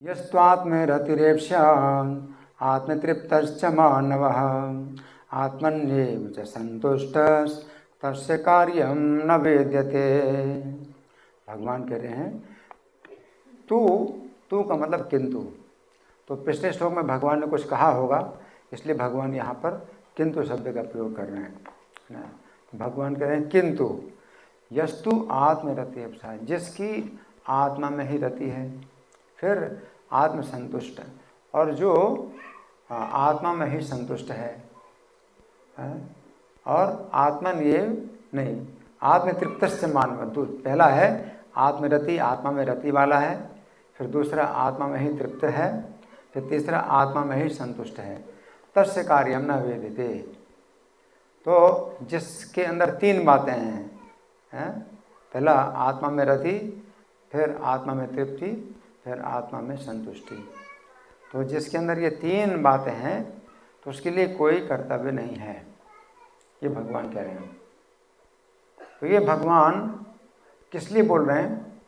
यस्त्वात्मरतिरेप्स्यान् आत्मतृप्तश्च मानवः आत्मन्येव च संतुष्टस्तस्य कार्यं न वेद्यते। भगवान कह रहे हैं तू का मतलब किंतु। तो पिछले श्लोक में भगवान ने कुछ कहा होगा, इसलिए भगवान यहाँ पर किंतु शब्द का प्रयोग कर रहे हैं ना। भगवान कह रहे हैं किंतु यस्तु आत्मरति अप्सा, जिसकी आत्मा में ही रति है, फिर आत्मसंतुष्ट, और जो आत्मा में ही संतुष्ट है, और आत्मनियेव नहीं आत्मतृप्तश्च मानव। पहला है आत्मरति, आत्मा में रति वाला है, फिर दूसरा आत्मा में ही तृप्त है, फिर तीसरा आत्मा में ही संतुष्ट है। तस्य कार्यम न वेदिते। तो जिसके अंदर तीन बातें हैं, पहला आत्मा में रति, फिर आत्मा में तृप्ति, फिर आत्मा में संतुष्टि। तो जिसके अंदर ये तीन बातें हैं तो उसके लिए कोई कर्तव्य नहीं है, ये भगवान कह रहे हैं। तो ये भगवान किस लिए बोल रहे हैं?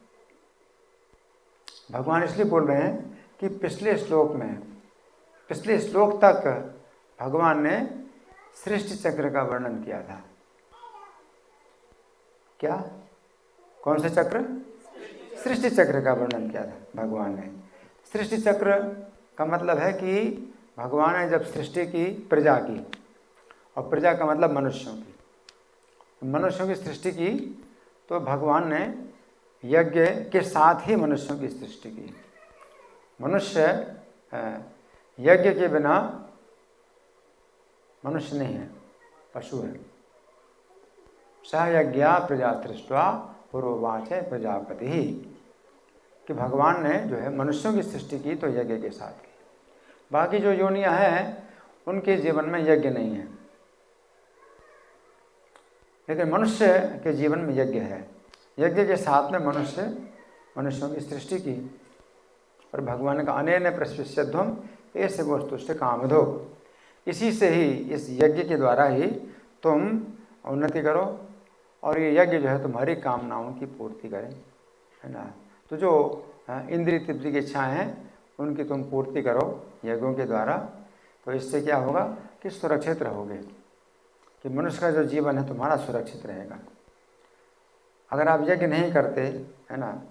भगवान इसलिए बोल रहे हैं कि पिछले श्लोक तक भगवान ने सृष्टि चक्र का वर्णन किया था। क्या? कौन से चक्र? सृष्टि चक्र का वर्णन किया था भगवान ने। सृष्टि चक्र का मतलब है कि भगवान ने जब सृष्टि की, प्रजा की, और प्रजा का मतलब मनुष्यों की सृष्टि की, तो भगवान ने यज्ञ के साथ ही मनुष्यों की सृष्टि की। मनुष्य यज्ञ के बिना मनुष्य नहीं है, पशु है। सहयज्ञा प्रजा सृष्ट्वा पुरोवाच प्रजापति ही, कि भगवान ने जो है मनुष्यों की सृष्टि की तो यज्ञ के साथ की। बाकी जो योनियां हैं उनके जीवन में यज्ञ नहीं है, लेकिन मनुष्य के जीवन में यज्ञ है। यज्ञ के साथ में मनुष्यों की सृष्टि की, और भगवान ने कहा अनेन प्रस्पृश्यध्वम ऐसे वस्तुष्ट कामधो। इसी से ही, इस यज्ञ के द्वारा ही तुम उन्नति करो, और ये यज्ञ जो है तुम्हारी कामनाओं की पूर्ति करे, है ना। तो जो इंद्रिय तृप्ति की इच्छाएं हैं उनकी तुम पूर्ति करो यज्ञों के द्वारा। तो इससे क्या होगा कि सुरक्षित रहोगे, कि मनुष्य का जो जीवन है तुम्हारा सुरक्षित रहेगा। अगर आप यज्ञ नहीं करते, है ना,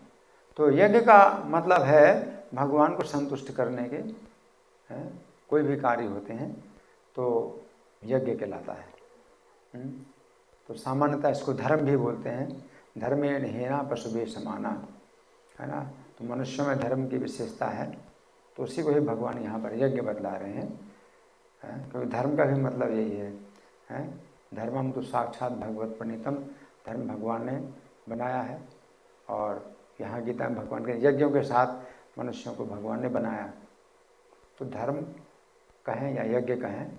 तो यज्ञ का मतलब है भगवान को संतुष्ट करने के कोई भी कार्य होते हैं तो यज्ञ कहलाता है। तो सामान्यतः इसको धर्म भी बोलते हैं। धर्मेण हीना पशुभि समाना, है ना। तो मनुष्यों में धर्म की विशेषता है, तो उसी को ही भगवान यहाँ पर यज्ञ बतला रहे हैं, क्योंकि धर्म का भी मतलब यही है। धर्मम तो साक्षात भगवत प्रणीतम, धर्म भगवान ने बनाया है, और यहाँ गीता में भगवान के यज्ञों के साथ मनुष्यों को भगवान ने बनाया। तो धर्म कहें या यज्ञ कहें,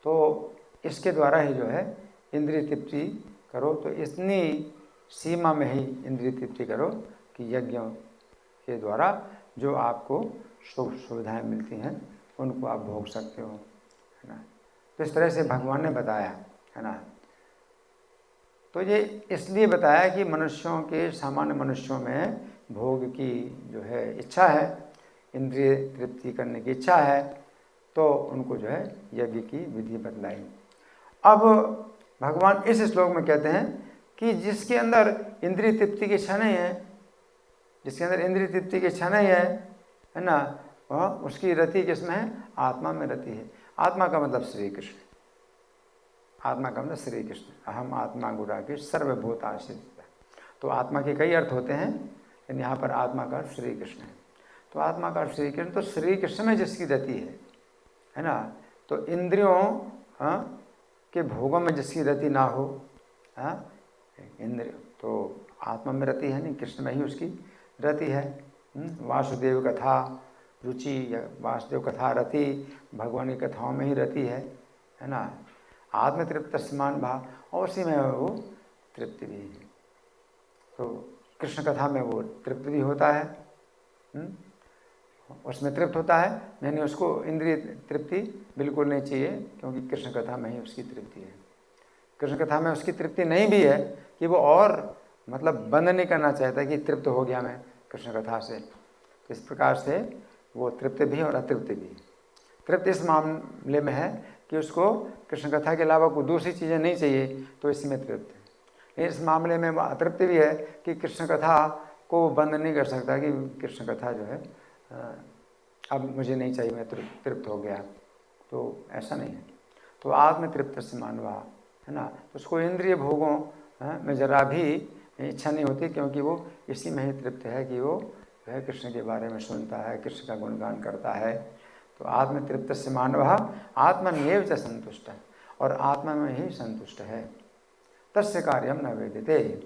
तो इसके द्वारा ही जो है इंद्रिय तृप्ति करो। तो इतनी सीमा में ही इंद्रिय तृप्ति करो कि यज्ञों के द्वारा जो आपको सुख सुविधाएं मिलती हैं उनको आप भोग सकते हो, है ना। तो इस तरह से भगवान ने बताया, है ना। तो ये इसलिए बताया कि मनुष्यों के, सामान्य मनुष्यों में भोग की जो है इच्छा है, इंद्रिय तृप्ति करने की इच्छा है, तो उनको जो है यज्ञ की विधि बतलाई। अब भगवान इस श्लोक में कहते हैं कि जिसके अंदर इंद्रिय तृप्ति की इच्छा नहीं है, जिसके अंदर इंद्रिय तृप्ति की इच्छा नहीं है ना, वह उसकी रति किसमें है? आत्मा में रति है। आत्मा का मतलब श्री कृष्ण, आत्मा का मतलब श्री कृष्ण। अहम आत्मा गुडाकेश सर्वभूत आश्रित। तो आत्मा के कई अर्थ होते हैं, लेकिन यहाँ पर आत्मा का अर्थ श्री कृष्ण है। तो आत्मा का अर्थ श्री कृष्ण, तो श्री कृष्ण में जिसकी रति है ना, तो इंद्रियों के भोगों में जिसकी रति ना हो, इंद्रिय तो आत्मा में रति है नहीं, कृष्ण में ही उसकी रति है। वासुदेव कथा रुचि या वासुदेव कथा रति, भगवान की कथाओं में ही रति है ना। आत्मतृप्त समान भाव, और उसी में वो तृप्ति भी है। तो कृष्ण कथा में वो तृप्त भी होता है, उसमें तृप्त होता है, यानी उसको इंद्रिय तृप्ति बिल्कुल नहीं चाहिए, क्योंकि कृष्ण कथा में ही उसकी तृप्ति है। कृष्ण कथा में उसकी तृप्ति नहीं भी है कि वो और मतलब बंद नहीं करना चाहता कि तृप्त हो गया मैं कृष्ण कथा से। तो इस प्रकार से वो तृप्त भी और अतृप्त भी। तृप्त इस मामले में है कि उसको कृष्ण कथा के अलावा कोई दूसरी चीज़ें नहीं चाहिए, तो इसमें तृप्त है। इस मामले में वो अतृप्त भी है कि कृष्ण कथा को वो बंद नहीं कर सकता कि कृष्ण कथा जो है अब मुझे नहीं चाहिए, मैं तृप्त हो गया, तो ऐसा नहीं है। तो आत्म तृप्त से मानवा, है ना, तो उसको इंद्रिय भोगों में जरा भी इच्छा नहीं होती, क्योंकि वो इसी में ही तृप्त है कि वो जो है कृष्ण के बारे में सुनता है, कृष्ण का गुणगान करता है। तो आत्म तृप्त से मानव आत्मन्येव च संतुष्ट, और आत्मा में ही संतुष्ट है। तस्य कार्यम न वेदिते,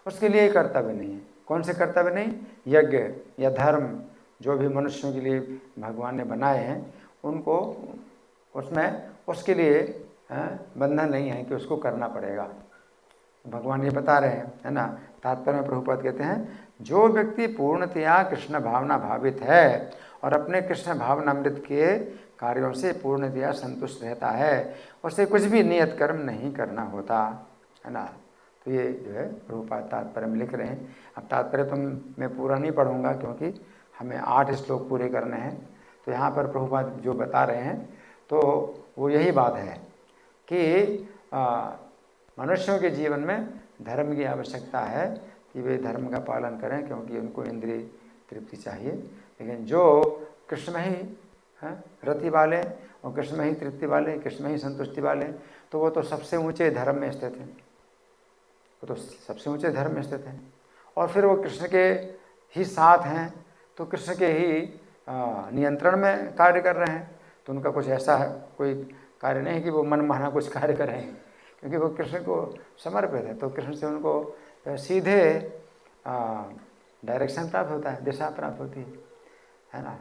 उसके लिए कर्तव्य नहीं है। कौन से कर्तव्य नहीं? यज्ञ या धर्म जो भी मनुष्यों के लिए भगवान ने बनाए हैं, उनको उसमें उसके लिए बंधन नहीं है कि उसको करना पड़ेगा। भगवान ये बता रहे हैं, है ना। तात्पर्य में प्रभुपाद कहते हैं, जो व्यक्ति पूर्णतया कृष्ण भावना भावित है और अपने कृष्ण भावनामृत के कार्यों से पूर्णतया संतुष्ट रहता है, उसे कुछ भी नियत कर्म नहीं करना होता, है ना। तो ये जो है प्रभुपाद तात्पर्य में लिख रहे हैं। अब तात्पर्य तो मैं पूरा नहीं पढ़ूंगा, क्योंकि हमें 8 श्लोक पूरे करने हैं। तो यहाँ पर प्रभुपाद जो बता रहे हैं, तो वो यही बात है कि मनुष्यों के जीवन में धर्म की आवश्यकता है कि वे धर्म का पालन करें, क्योंकि उनको इंद्रिय तृप्ति चाहिए। लेकिन जो कृष्ण में ही रति वाले और कृष्ण में ही तृप्ति वाले, कृष्ण में ही संतुष्टि वाले, तो वो तो सबसे ऊंचे धर्म में स्थित हैं, वो तो सबसे ऊंचे धर्म में स्थित हैं। और फिर वो कृष्ण के ही साथ हैं, तो कृष्ण के ही नियंत्रण में कार्य कर रहे हैं। तो उनका कुछ ऐसा है कोई कार्य नहीं कि वो मनमाना कुछ कार्य कर रहे हैं, क्योंकि वो कृष्ण को समर्पित है। तो कृष्ण से उनको सीधे डायरेक्शन प्राप्त होता है, दिशा प्राप्त होती है ना।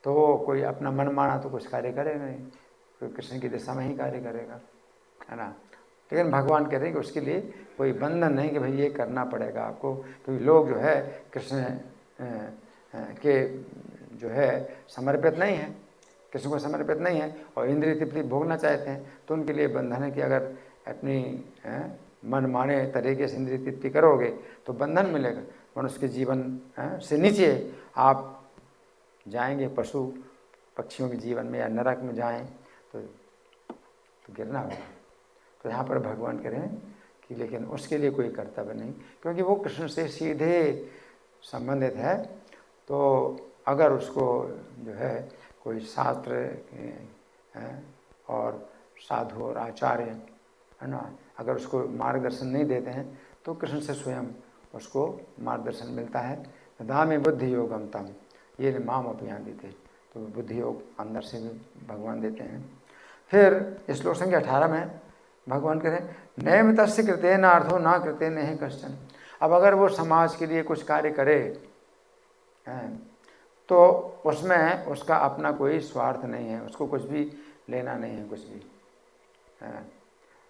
तो वो कोई अपना मन माना तो कुछ कार्य करेगा नहीं, कोई कृष्ण की दिशा में ही कार्य करेगा, है ना। लेकिन भगवान कहते हैं कि उसके लिए कोई बंधन नहीं कि भाई ये करना पड़ेगा आपको, क्योंकि लोग जो है कृष्ण के जो है समर्पित नहीं है, कृष्ण को समर्पित नहीं है और इंद्रिय तृप्ति भोगना चाहते हैं। तो उनके लिए बंधन है कि अगर अपनी मन माने तरीके से इंद्रिय तृप्ति करोगे तो बंधन मिलेगा। मनुष्य के जीवन से नीचे आप जाएंगे, पशु पक्षियों के जीवन में या नरक में जाएं तो गिरना होगा। तो यहाँ पर भगवान कह रहे हैं कि लेकिन उसके लिए कोई कर्तव्य नहीं, क्योंकि वो कृष्ण से सीधे संबंधित है। तो अगर उसको जो है कोई शास्त्र और साधु और आचार्य, है ना, अगर उसको मार्गदर्शन नहीं देते हैं, तो कृष्ण से स्वयं उसको मार्गदर्शन मिलता है। दामे बुद्धि योगम तम ये माम अभियान देते, तो बुद्धि योग अंदर से भी भगवान देते हैं। फिर श्लोक संख्या 18 में भगवान कह रहे हैं, नैम तस्य कृते नार्थो ना कृते नहीं कश्चन। अब अगर वो समाज के लिए कुछ कार्य करे तो उसमें उसका अपना कोई स्वार्थ नहीं है, उसको कुछ भी लेना नहीं है, कुछ भी है।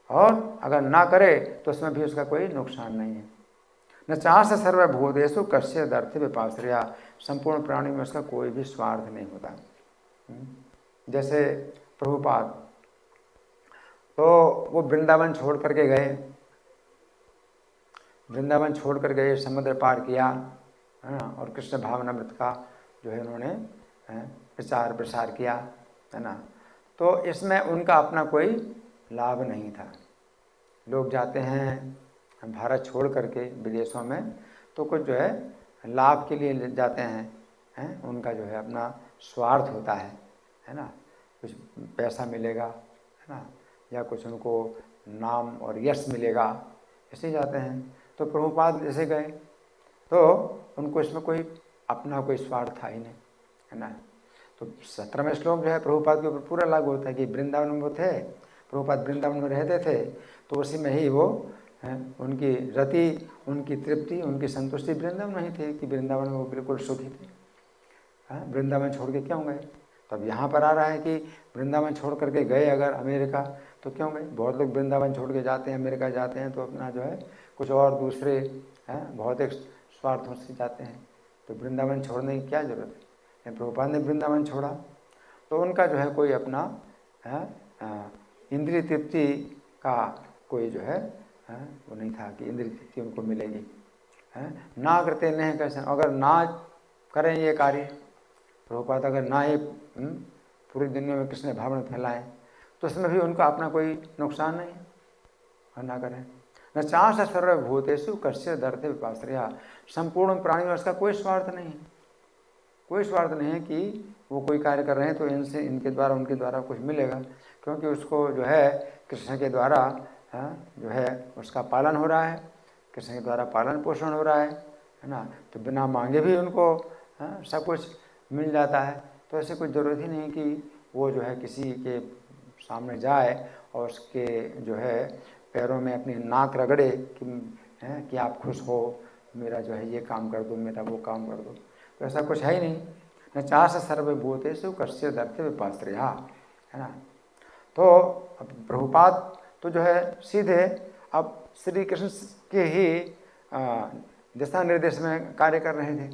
और अगर ना करे तो उसमें भी उसका कोई नुकसान नहीं है। न चाह सर्वभूतेषु कस्य दर्थ विपाश्रया, संपूर्ण प्राणी में उसका कोई भी स्वार्थ नहीं होता। जैसे प्रभुपाद, तो वो वृंदावन छोड़ करके गए, वृंदावन छोड़ कर गए, समुद्र पार किया, है ना, और कृष्ण भावनामृत का जो है उन्होंने प्रचार प्रसार किया, है ना। तो इसमें उनका अपना कोई लाभ नहीं था। लोग जाते हैं भारत छोड़ करके विदेशों में, तो कुछ जो है लाभ के लिए जाते हैं, उनका जो है अपना स्वार्थ होता है ना, कुछ पैसा मिलेगा, है ना, या कुछ उनको नाम और यश मिलेगा, ऐसे जाते हैं। तो प्रभुपाद जैसे गए तो उनको इसमें कोई अपना कोई स्वार्थ था ही नहीं, है ना। तो 17वें श्लोक जो है प्रभुपाद के ऊपर पूरा लागू होता है कि वृंदावन में वो थे, प्रभुपाद वृंदावन में रहते थे, तो उसी में ही वो उनकी रति, उनकी तृप्ति, उनकी संतुष्टि वृंदावन में ही थी कि वृंदावन में वो बिल्कुल सुखी थे। वृंदावन छोड़ के क्यों गए? तो अब यहाँ पर आ रहा है कि वृंदावन छोड़ करके गए अगर अमेरिका, तो क्यों गए? बहुत लोग वृंदावन छोड़ के जाते हैं, अमेरिका जाते हैं, तो अपना जो है कुछ और दूसरे भौतिक स्वार्थों से जाते हैं। तो वृंदावन छोड़ने की क्या जरूरत है? प्रभुपाद ने वृंदावन छोड़ा तो उनका जो है कोई अपना इंद्रिय तृप्ति का कोई जो है वो नहीं था कि इंद्रिय तृप्ति उनको मिलेगी। ना करते नहीं कैसे, अगर ना करें ये कार्य प्रभुपाद अगर ना ही पूरी दुनिया में कृष्ण भावना फैलाएं तो उसमें भी उनका अपना कोई नुकसान नहीं है, और ना करें। न चाश सर्वभूतेषु कस्य दर्थे विपाश्रया, संपूर्ण प्राणी में उसका कोई स्वार्थ नहीं है, कोई स्वार्थ नहीं है कि वो कोई कार्य कर रहे हैं तो इनसे इनके द्वारा उनके द्वारा कुछ मिलेगा, क्योंकि उसको जो है कृष्ण के द्वारा जो है उसका पालन हो रहा है, कृष्ण के द्वारा पालन पोषण हो रहा है ना। तो बिना मांगे भी उनको सब कुछ मिल जाता है। तो ऐसे कोई ज़रूरत ही नहीं कि वो जो है किसी के सामने जाए और उसके जो है पैरों में अपनी नाक रगड़े कि आप खुश हो, मेरा जो है ये काम कर दो, मेरा वो काम कर दो। तो ऐसा कुछ है ही नहीं। न चाश सर्वभूतेषु कस्य दर्थे विपाश्रया, है ना। तो अब प्रभुपाद तो जो है सीधे अब श्री कृष्ण के ही दिशा निर्देश में कार्य कर रहे थे।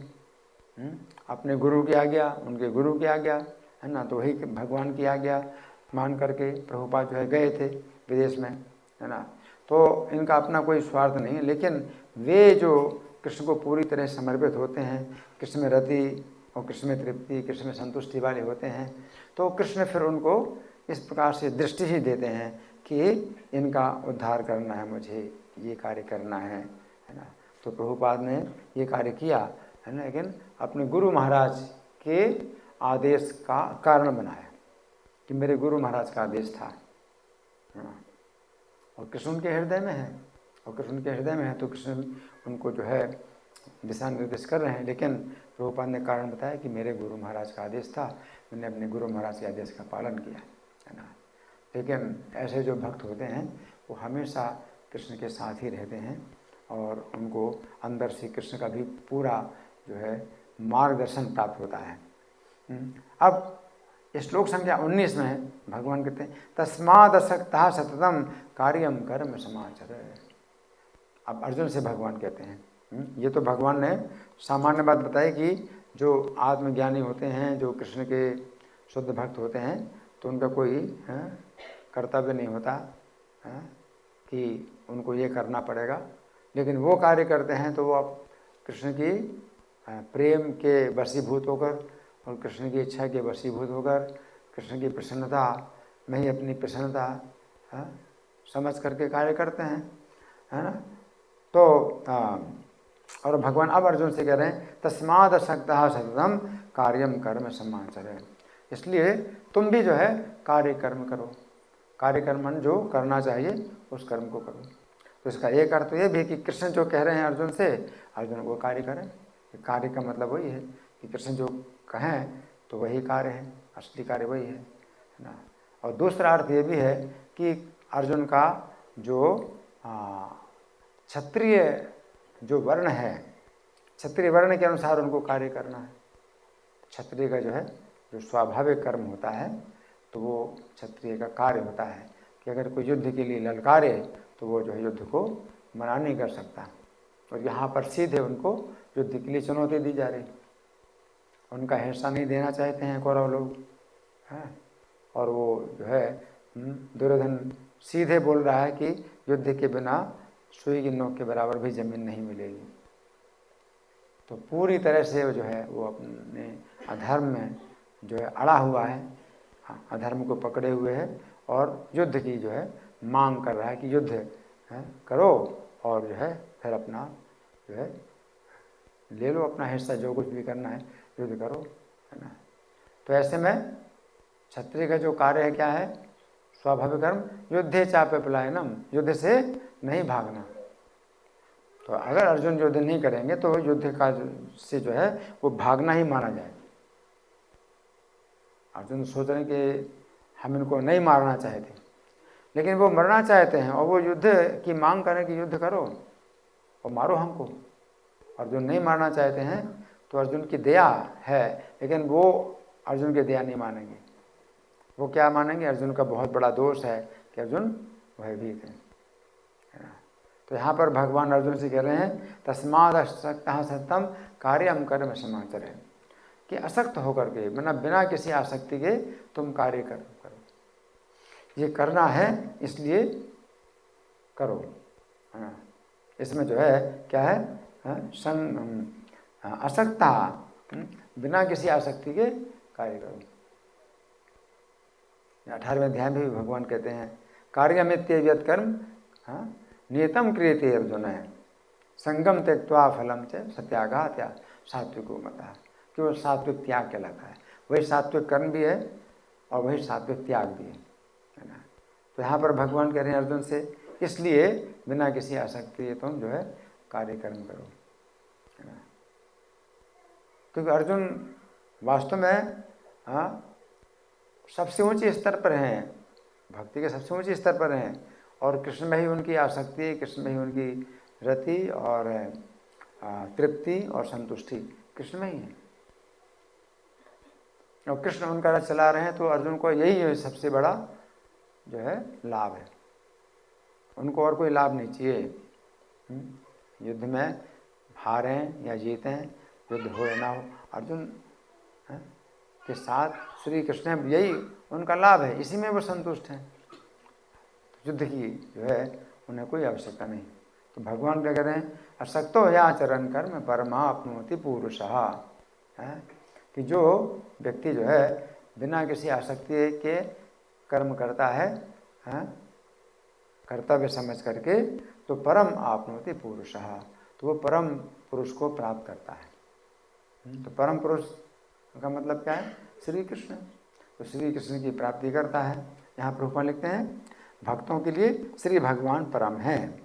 अपने गुरु की आज्ञा, उनके गुरु की आज्ञा, है ना। तो वही भगवान की आज्ञा मान करके प्रभुपाद जो है गए थे विदेश में, है ना। तो इनका अपना कोई स्वार्थ नहीं है, लेकिन वे जो कृष्ण को पूरी तरह समर्पित होते हैं, कृष्ण में रति और कृष्ण में तृप्ति, कृष्ण में संतुष्टि वाले होते हैं, तो कृष्ण फिर उनको इस प्रकार से दृष्टि ही देते हैं कि इनका उद्धार करना है, मुझे ये कार्य करना है ना। तो प्रभुपाद ने ये कार्य किया, है ना, लेकिन अपने गुरु महाराज के आदेश का कारण बनाया कि मेरे गुरु महाराज का आदेश था, है ना। और कृष्ण उनके हृदय में है, और कृष्ण उनके हृदय में है तो कृष्ण उनको जो है दिशा निर्देश कर रहे हैं। लेकिन प्रभुपाद ने कारण बताया कि मेरे गुरु महाराज का आदेश था, मैंने अपने गुरु महाराज के आदेश का पालन किया, है ना। लेकिन ऐसे जो भक्त होते हैं वो हमेशा कृष्ण के साथ ही रहते हैं और उनको अंदर से कृष्ण का भी पूरा जो है मार्गदर्शन प्राप्त होता है। अब श्लोक संख्या 19 में भगवान कहते हैं तस्मादसक्तः सततम कार्यम कर्म समाचर। अब अर्जुन से भगवान कहते हैं, ये तो भगवान ने सामान्य बात बताई कि जो आत्मज्ञानी होते हैं, जो कृष्ण के शुद्ध भक्त होते हैं, तो उनका कोई कर्तव्य नहीं होता कि उनको ये करना पड़ेगा, लेकिन वो कार्य करते हैं तो वो अब कृष्ण की प्रेम के वशीभूत होकर और कृष्ण की इच्छा के वशीभूत होकर कृष्ण की प्रसन्नता में ही अपनी प्रसन्नता समझ करके कार्य करते हैं, है ना। तो और भगवान अब अर्जुन से कह रहे हैं तस्मादसक्तः सततम कार्यम कर्म समाचर, इसलिए तुम भी जो है कार्य कर्म करो, कार्य कर्म जो करना चाहिए उस कर्म को करो। तो इसका एक अर्थ तो ये भी कि कृष्ण जो कह रहे हैं अर्जुन से, अर्जुन वो कार्य करें। कार्य का मतलब वही है कि कृष्ण जो कहें तो वही कार्य है, असली कार्य वही है ना। और दूसरा अर्थ ये भी है कि अर्जुन का जो क्षत्रिय जो वर्ण है, क्षत्रिय वर्ण के अनुसार उनको कार्य करना है। क्षत्रिय का जो है जो स्वाभाविक कर्म होता है तो वो क्षत्रिय का कार्य होता है कि अगर कोई युद्ध के लिए ललकारे तो वो जो है युद्ध को मना नहीं कर सकता। और यहाँ पर सीधे उनको युद्ध के लिए चुनौती दी जा रही, उनका हिस्सा नहीं देना चाहते हैं कौरव लोग, हैं। और वो जो है दुर्योधन सीधे बोल रहा है कि युद्ध के बिना सुई की नोक के बराबर भी जमीन नहीं मिलेगी। तो पूरी तरह से जो है वो अपने अधर्म में जो है अड़ा हुआ है, अधर्म को पकड़े हुए है और युद्ध की जो है मांग कर रहा है कि युद्ध करो और जो है फिर अपना जो है ले लो अपना हिस्सा, जो कुछ भी करना है युद्ध करो, है ना। तो ऐसे में क्षत्रिय का जो कार्य है क्या है, स्वाभाविक कर्म युद्धे चापे पलायनम, युद्ध से नहीं भागना। तो अगर अर्जुन युद्ध नहीं करेंगे तो युद्ध का से जो है वो भागना ही माना जाए। अर्जुन सोच रहे हैं कि हम इनको नहीं मारना चाहते, लेकिन वो मरना चाहते हैं और वो युद्ध की मांग करें कि युद्ध करो और मारो हमको। अर्जुन नहीं मारना चाहते हैं तो अर्जुन की दया है, लेकिन वो अर्जुन की दया नहीं मानेंगे। वो क्या मानेंगे, अर्जुन का बहुत बड़ा दोष है कि अर्जुन भयभीत है ना। तो यहाँ पर भगवान अर्जुन से कह रहे हैं तस्मादसक्तः सततम कार्यम कर्म समाचर, है कि असक्त होकर के मतलब बिना किसी आसक्ति के तुम कार्य करो, ये करना है इसलिए करो, है ना। इसमें जो है क्या है असक्ता बिना किसी आसक्ति के कार्य करो। 18वें अध्याय में भी भगवान कहते हैं कार्यमित्येव कर्म नियतम क्रियते अर्जुन है संगम त्यक्त्वा फलम च सत्याघात या सात्विको मतः, कि वो सात्विक त्याग कहलाता है। वही सात्विक कर्म भी है और वही सात्विक त्याग भी है ना। तो यहाँ पर भगवान कह रहे हैं अर्जुन से, इसलिए बिना किसी आसक्ति के तुम जो है कार्य कर्म करो, है ना। क्योंकि अर्जुन वास्तव में सबसे ऊंचे स्तर पर हैं, भक्ति के सबसे ऊंचे स्तर पर हैं, और कृष्ण में ही उनकी आसक्ति, कृष्ण में ही उनकी रति और तृप्ति और संतुष्टि कृष्ण में ही है। और कृष्ण उनका रथ चला रहे हैं तो अर्जुन को यही सबसे बड़ा जो है लाभ है, उनको और कोई लाभ नहीं चाहिए। युद्ध में हारें या जीतें, युद्ध हो या ना हो, अर्जुन के साथ श्री कृष्ण है, यही उनका लाभ है, इसी में वो संतुष्ट हैं। युद्ध की जो है उन्हें कोई आवश्यकता नहीं। तो भगवान क्या कह रहे हैं, असक्तो या चरण कर्म परमाप्नोति पुरुषः, कि जो व्यक्ति जो है बिना किसी आसक्ति के कर्म करता है, कर्तव्य समझ करके, तो परम आपनोति पुरुषः, तो वो परम पुरुष को प्राप्त करता है। तो परम पुरुष का मतलब क्या है, श्री कृष्ण। तो श्री कृष्ण की प्राप्ति करता है। यहाँ प्रभुपाद लिखते हैं भक्तों के लिए श्री भगवान परम हैं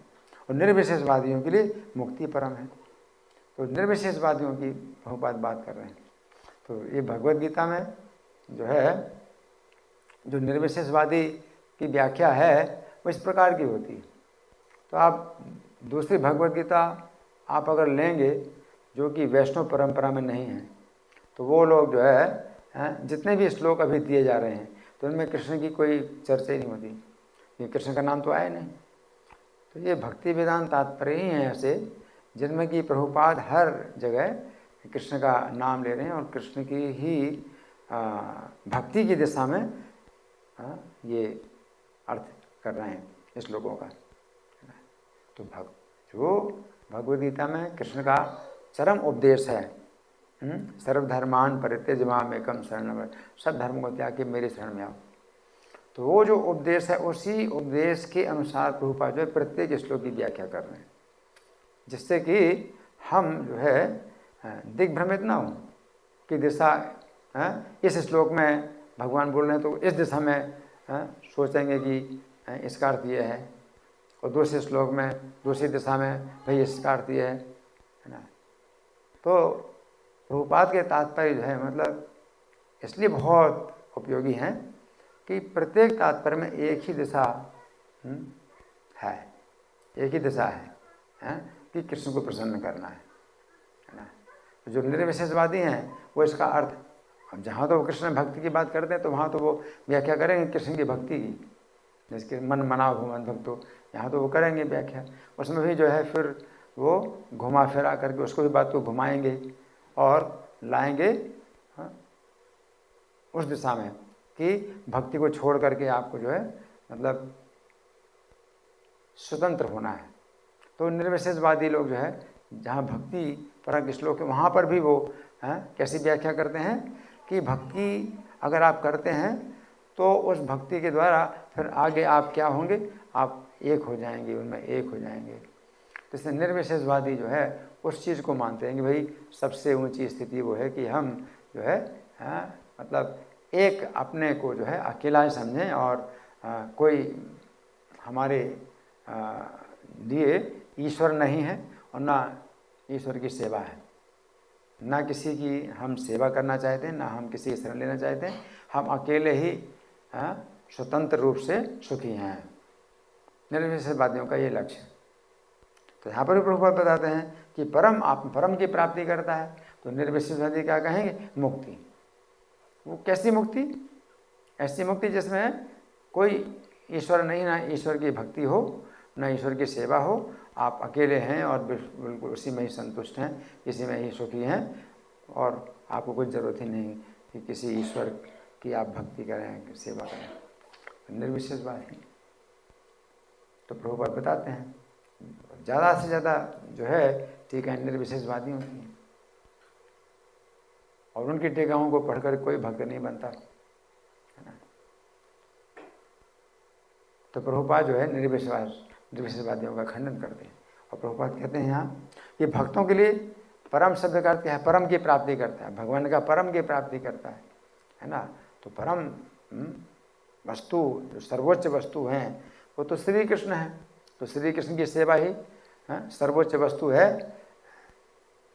और निर्विशेषवादियों के लिए मुक्ति परम है। तो निर्विशेषवादियों की प्रभुपाद बात कर रहे हैं। तो ये भगवद गीता में जो है, जो निर्विशेषवादी की व्याख्या है वो इस प्रकार की होती है। तो आप दूसरी भगवद गीता आप अगर लेंगे जो कि वैष्णव परंपरा में नहीं है, तो वो लोग जो है जितने भी श्लोक अभी दिए जा रहे हैं तो उनमें कृष्ण की कोई चर्चा ही नहीं होती, ये कृष्ण का नाम तो आया नहीं। तो ये भक्ति वेदांत तात्पर्य ही हैं ऐसे, जिनमें कि प्रभुपाद हर जगह कृष्ण का नाम ले रहे हैं और कृष्ण की ही भक्ति की दिशा में ये अर्थ कर रहे हैं इस श्लोकों का। तो जो भगवद्गीता में कृष्ण का चरम उपदेश है, सर्वधर्मान परित्यज्य माम एकम शरणं व्रज, सब धर्म को त्याग के मेरे शरण में आओ। तो वो जो उपदेश है उसी उपदेश के अनुसार प्रभुपाद जो है प्रत्येक श्लोक की व्याख्या कर रहे हैं, जिससे कि हम जो है दिग्भ्रमित ना हो कि दिशा इस श्लोक में भगवान बोल रहे हैं तो इस दिशा में सोचेंगे कि इसका अर्थ ये है, और दूसरे श्लोक में दूसरी दिशा में भाई इसका अर्थ ये है ना। तो प्रभुपाद के तात्पर्य जो है मतलब इसलिए बहुत उपयोगी हैं कि प्रत्येक तात्पर्य में एक ही दिशा है, एक ही दिशा है कि कृष्ण को प्रसन्न करना है ना। तो जो निर्विशेषवादी हैं वो इसका अर्थ, अब जहाँ तो वो कृष्ण भक्ति की बात करते हैं तो वहाँ तो वो व्याख्या करेंगे कृष्ण की भक्ति की, जिसके मन मनाओ भगवान भक्तो, यहाँ तो वो करेंगे व्याख्या। उसमें भी जो है फिर वो घुमा फिरा करके उसको भी बात को घुमाएंगे और लाएंगे उस दिशा में कि भक्ति को छोड़ करके आपको जो है मतलब स्वतंत्र होना है। तो निर्विशेषवादी लोग जो है जहाँ भक्ति परक श्लोक है वहाँ पर भी वो कैसी व्याख्या करते हैं कि भक्ति अगर आप करते हैं तो उस भक्ति के द्वारा फिर आगे आप क्या होंगे, आप एक हो जाएंगे, उनमें एक हो जाएंगे। तो इसलिए निर्विशेषवादी जो है उस चीज़ को मानते हैं कि भाई सबसे ऊंची स्थिति वो है कि हम जो है मतलब एक अपने को जो है अकेला ही समझें और कोई हमारे लिए ईश्वर नहीं है और ना ईश्वर की सेवा है, ना किसी की हम सेवा करना चाहते हैं, ना हम किसी की शरण लेना चाहते हैं, हम अकेले ही स्वतंत्र रूप से सुखी हैं। निर्विशेषवादियों का ये लक्ष्य। तो यहाँ पर भी प्रभुपाद बताते हैं कि परम की प्राप्ति करता है। तो निर्विशेषवादी क्या कहेंगे, मुक्ति। वो कैसी मुक्ति, ऐसी मुक्ति जिसमें कोई ईश्वर नहीं, ना ईश्वर की भक्ति हो, ना ईश्वर की सेवा हो, आप अकेले हैं और बिल्कुल उसी में ही संतुष्ट हैं, इसी में ही सुखी हैं और आपको कोई ज़रूरत ही नहीं कि किसी ईश्वर की आप भक्ति करें, सेवा करें। निर्विशेषवाद है। तो प्रभुपाद बताते हैं ज़्यादा से ज़्यादा जो है ठीक है निर्विशेषवादियों की। और उनकी टीकाओं को पढ़कर कोई भक्त नहीं बनता, है ना। तो प्रभुपाद जो है निर्विशेषवादियों का खंडन करते हैं। और प्रभुपाद कहते हैं यहाँ कि भक्तों के लिए परम शब्द का अर्थ क्या है? परम की प्राप्ति करता है, भगवान का परम की प्राप्ति करता है ना। तो परम वस्तु, जो सर्वोच्च वस्तु हैं, वो तो श्री कृष्ण है। तो श्री कृष्ण की सेवा ही सर्वोच्च वस्तु है।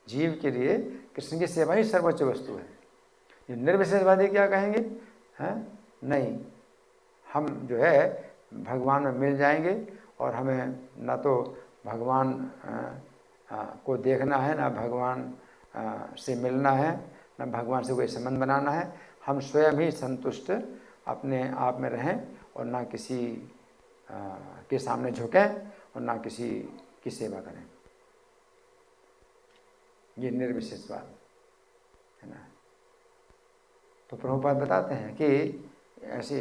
जीव के लिए कृष्ण की सेवा ही सर्वोच्च वस्तु है। ये निर्विशेषवादी क्या कहेंगे? नहीं, हम जो है भगवान में मिल जाएंगे और हमें ना तो भगवान को देखना है, ना भगवान से मिलना है, ना भगवान से कोई संबंध बनाना है। हम स्वयं ही संतुष्ट अपने आप में रहें और ना किसी के सामने झुकें और ना किसी की सेवा करें। ये निर्विशेषवाद है ना। तो प्रभुपाद बताते हैं कि ऐसी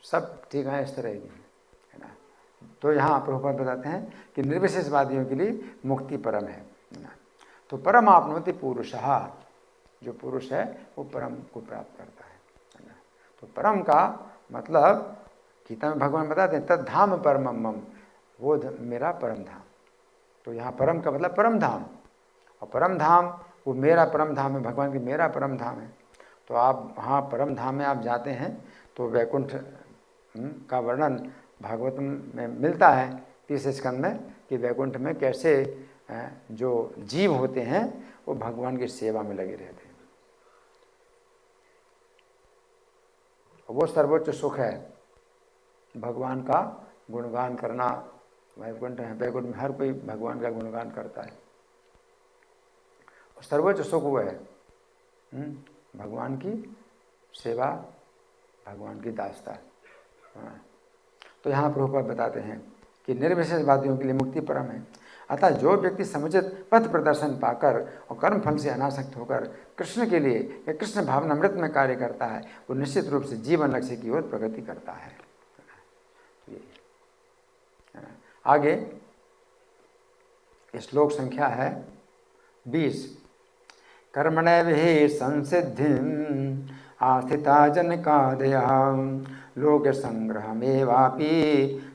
सब ठीक है इस तरह की, है ना। तो यहाँ प्रभुपाद बताते हैं कि निर्विशेषवादियों के लिए मुक्ति परम है ना। तो परम आपनोति पुरुषः, जो पुरुष है वो परम को प्राप्त करता है ना। तो परम का मतलब गीता में भगवान बताते हैं तद धाम परमम मम, वो मेरा परम धाम। तो यहाँ परम का मतलब परम धाम, और परम धाम वो मेरा परम धाम है, भगवान की मेरा परम धाम है। तो आप वहाँ परम धाम में आप जाते हैं तो वैकुंठ का वर्णन भागवतम में मिलता है 30 स्कंद में कि वैकुंठ में कैसे जो जीव होते हैं वो भगवान की सेवा में लगे रहते हैं। वो सर्वोच्च सुख है, भगवान का गुणगान करना। वैकुंठ है, वैकुंठ में हर कोई भगवान का गुणगान करता है। सर्वोच्च सुख वो है भगवान की सेवा, भगवान की दास्ता। तो यहाँ प्रभुपाद बताते हैं कि निर्विशेषवादियों के लिए मुक्ति परम है। अतः जो व्यक्ति समुचित पथ प्रदर्शन पाकर और कर्म फल से अनासक्त होकर कृष्ण के लिए या कृष्ण भावनामृत में कार्य करता है, वो निश्चित रूप से जीवन लक्ष्य की ओर प्रगति करता है। आगे श्लोक संख्या है 20। कर्मणैव संसिद्धिं आस्थिता जनकादयः लोक संग्रहमेवापि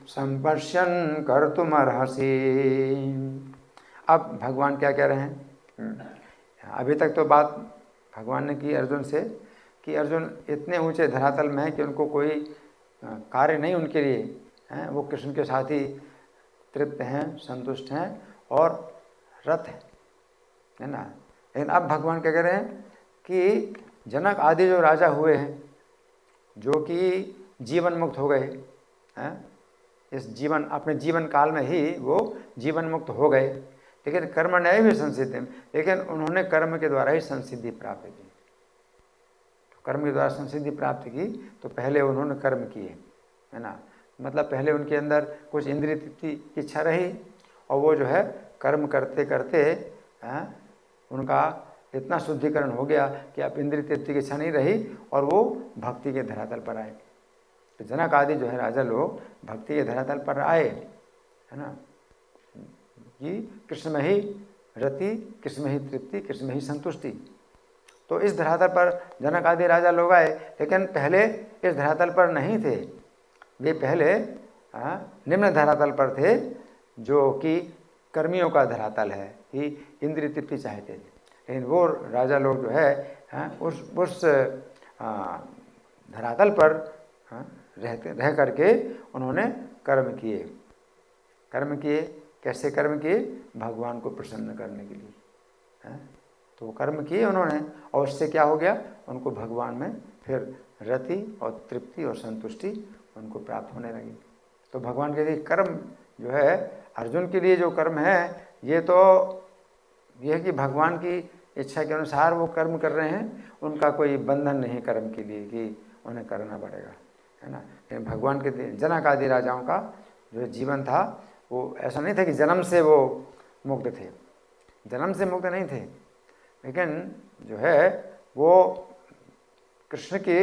संपश्यन् कर्तुमर्हसि। अब भगवान क्या कह रहे हैं? अभी तक तो बात भगवान ने की अर्जुन से कि अर्जुन इतने ऊंचे धरातल में है कि उनको कोई कार्य नहीं उनके लिए हैं, वो कृष्ण के साथ ही तृप्त हैं, संतुष्ट हैं और रत है ना। लेकिन अब भगवान क्या कह रहे हैं कि जनक आदि जो राजा हुए हैं, जो कि जीवन मुक्त हो गए हैं, इस जीवन अपने जीवन काल में ही वो जीवन मुक्त हो गए, लेकिन कर्म नए भी संसिद्धि, लेकिन उन्होंने कर्म के द्वारा ही संसिद्धि प्राप्त की। तो कर्म के द्वारा संसिद्धि प्राप्त की तो पहले उन्होंने कर्म किए, है ना। मतलब पहले उनके अंदर कुछ इंद्रिय तृप्ति की इच्छा रही और वो जो है कर्म करते करते उनका इतना शुद्धिकरण हो गया कि अब इंद्रिय तृप्ति की इच्छा नहीं रही और वो भक्ति के धरातल पर आए। तो जनक आदि जो है राजा लोग भक्ति के धरातल पर आए, है ना, कि कृष्ण में ही रति, कृष्ण में ही तृप्ति, कृष्ण में ही संतुष्टि। तो इस धरातल पर जनक आदि राजा लोग आए, लेकिन पहले इस धरातल पर नहीं थे। वे पहले निम्न धरातल पर थे, जो कि कर्मियों का धरातल है, कि इंद्रिय तृप्ति चाहते थे। लेकिन वो राजा लोग जो है उस धरातल पर रह करके उन्होंने कर्म किए। कर्म किए कैसे? कर्म किए भगवान को प्रसन्न करने के लिए। तो वो कर्म किए उन्होंने, और उससे क्या हो गया? उनको भगवान में फिर रति और तृप्ति और संतुष्टि उनको प्राप्त होने लगी। तो भगवान के लिए कर्म जो है, अर्जुन के लिए जो कर्म है, ये तो यह है कि भगवान की इच्छा के अनुसार वो कर्म कर रहे हैं, उनका कोई बंधन नहीं कर्म के लिए कि उन्हें करना पड़ेगा, है ना। लेकिन भगवान के जनक आदि राजाओं का जो जीवन था वो ऐसा नहीं था कि जन्म से वो मुक्त थे, जन्म से मुक्त नहीं थे, लेकिन जो है वो कृष्ण की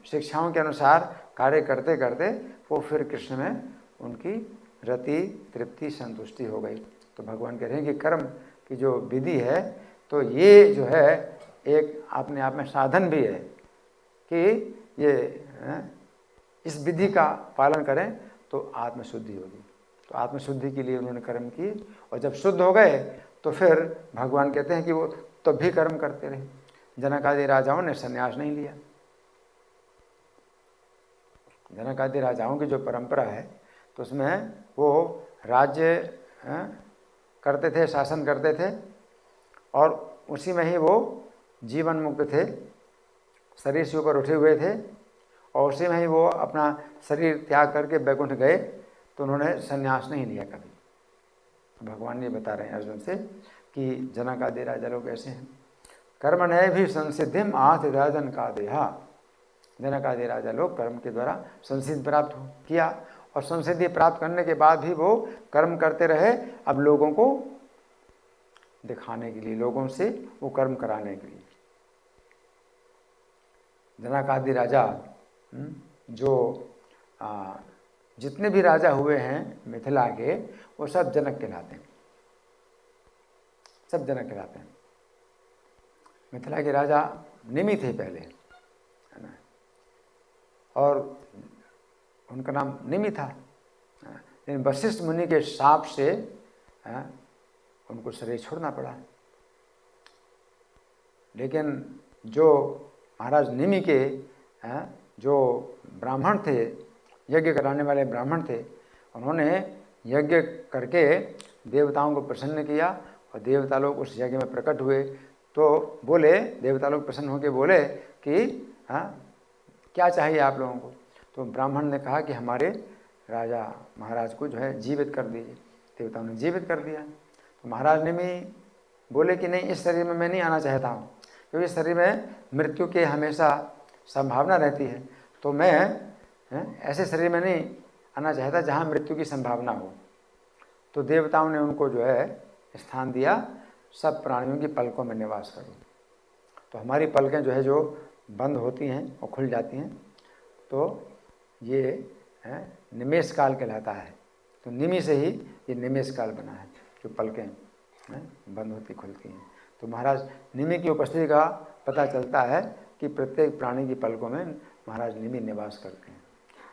शिक्षाओं के अनुसार कार्य करते करते वो फिर कृष्ण में उनकी रति, तृप्ति, संतुष्टि हो गई। तो भगवान कह रहे हैं कि कर्म की जो विधि है, तो ये जो है एक अपने आप में साधन भी है कि ये इस विधि का पालन करें तो आत्मशुद्धि होगी। तो आत्मशुद्धि के लिए उन्होंने कर्म किए, और जब शुद्ध हो गए तो फिर भगवान कहते हैं कि वो तब भी कर्म करते रहे। जनक आदि राजाओं ने संन्यास नहीं लिया। जनक आदि राजाओं की जो परंपरा है तो उसमें वो राज्य करते थे, शासन करते थे, और उसी में ही वो जीवन मुक्त थे, शरीर से ऊपर उठे हुए थे, और उसी में ही वो अपना शरीर त्याग करके बैकुंठ गए। तो उन्होंने संन्यास नहीं लिया कभी। भगवान ये बता रहे हैं अर्जुन से कि जनक आदि राजा लोग ऐसे हैं। कर्मण्य भी संसिद्धिम आथ राजन का देहा। जनक आदि राजा लोग कर्म के द्वारा संसिद्धि प्राप्त किया, और संसिद्धि प्राप्त करने के बाद भी वो कर्म करते रहे, अब लोगों को दिखाने के लिए, लोगों से वो कर्म कराने के लिए। जनक आदि राजा जो जितने भी राजा हुए हैं मिथिला के, वो सब जनक कहलाते हैं, सब जनक कहलाते हैं। मिथिला के राजा निमि थे पहले, है ना, और उनका नाम निमि था, लेकिन वशिष्ठ मुनि के शाप से उनको शरीर छोड़ना पड़ा। लेकिन जो महाराज निमि के जो ब्राह्मण थे, यज्ञ कराने वाले ब्राह्मण थे, उन्होंने यज्ञ करके देवताओं को प्रसन्न किया, और देवता लोग उस यज्ञ में प्रकट हुए। तो बोले, देवता लोग प्रसन्न होकर बोले कि क्या चाहिए आप लोगों को? तो ब्राह्मण ने कहा कि हमारे राजा महाराज को जो है जीवित कर दीजिए। देवताओं ने जीवित कर दिया। तो महाराज ने भी बोले कि नहीं, इस शरीर में मैं नहीं आना चाहता हूँ, क्योंकि इस शरीर में मृत्यु की हमेशा संभावना रहती है। तो मैं ऐसे शरीर में नहीं आना चाहता जहाँ मृत्यु की संभावना हो। तो देवताओं ने उनको जो है स्थान दिया, सब प्राणियों की पलकों में निवास करो। तो हमारी पलकें जो है जो बंद होती हैं और खुल जाती हैं, तो ये निमेष काल कहलाता है। तो निमि से ही ये निमेष काल बना है, जो पलकें बंद होती खुलती हैं। तो महाराज निमि की उपस्थिति का पता चलता है कि प्रत्येक प्राणी की पलकों में महाराज निमि निवास करते हैं।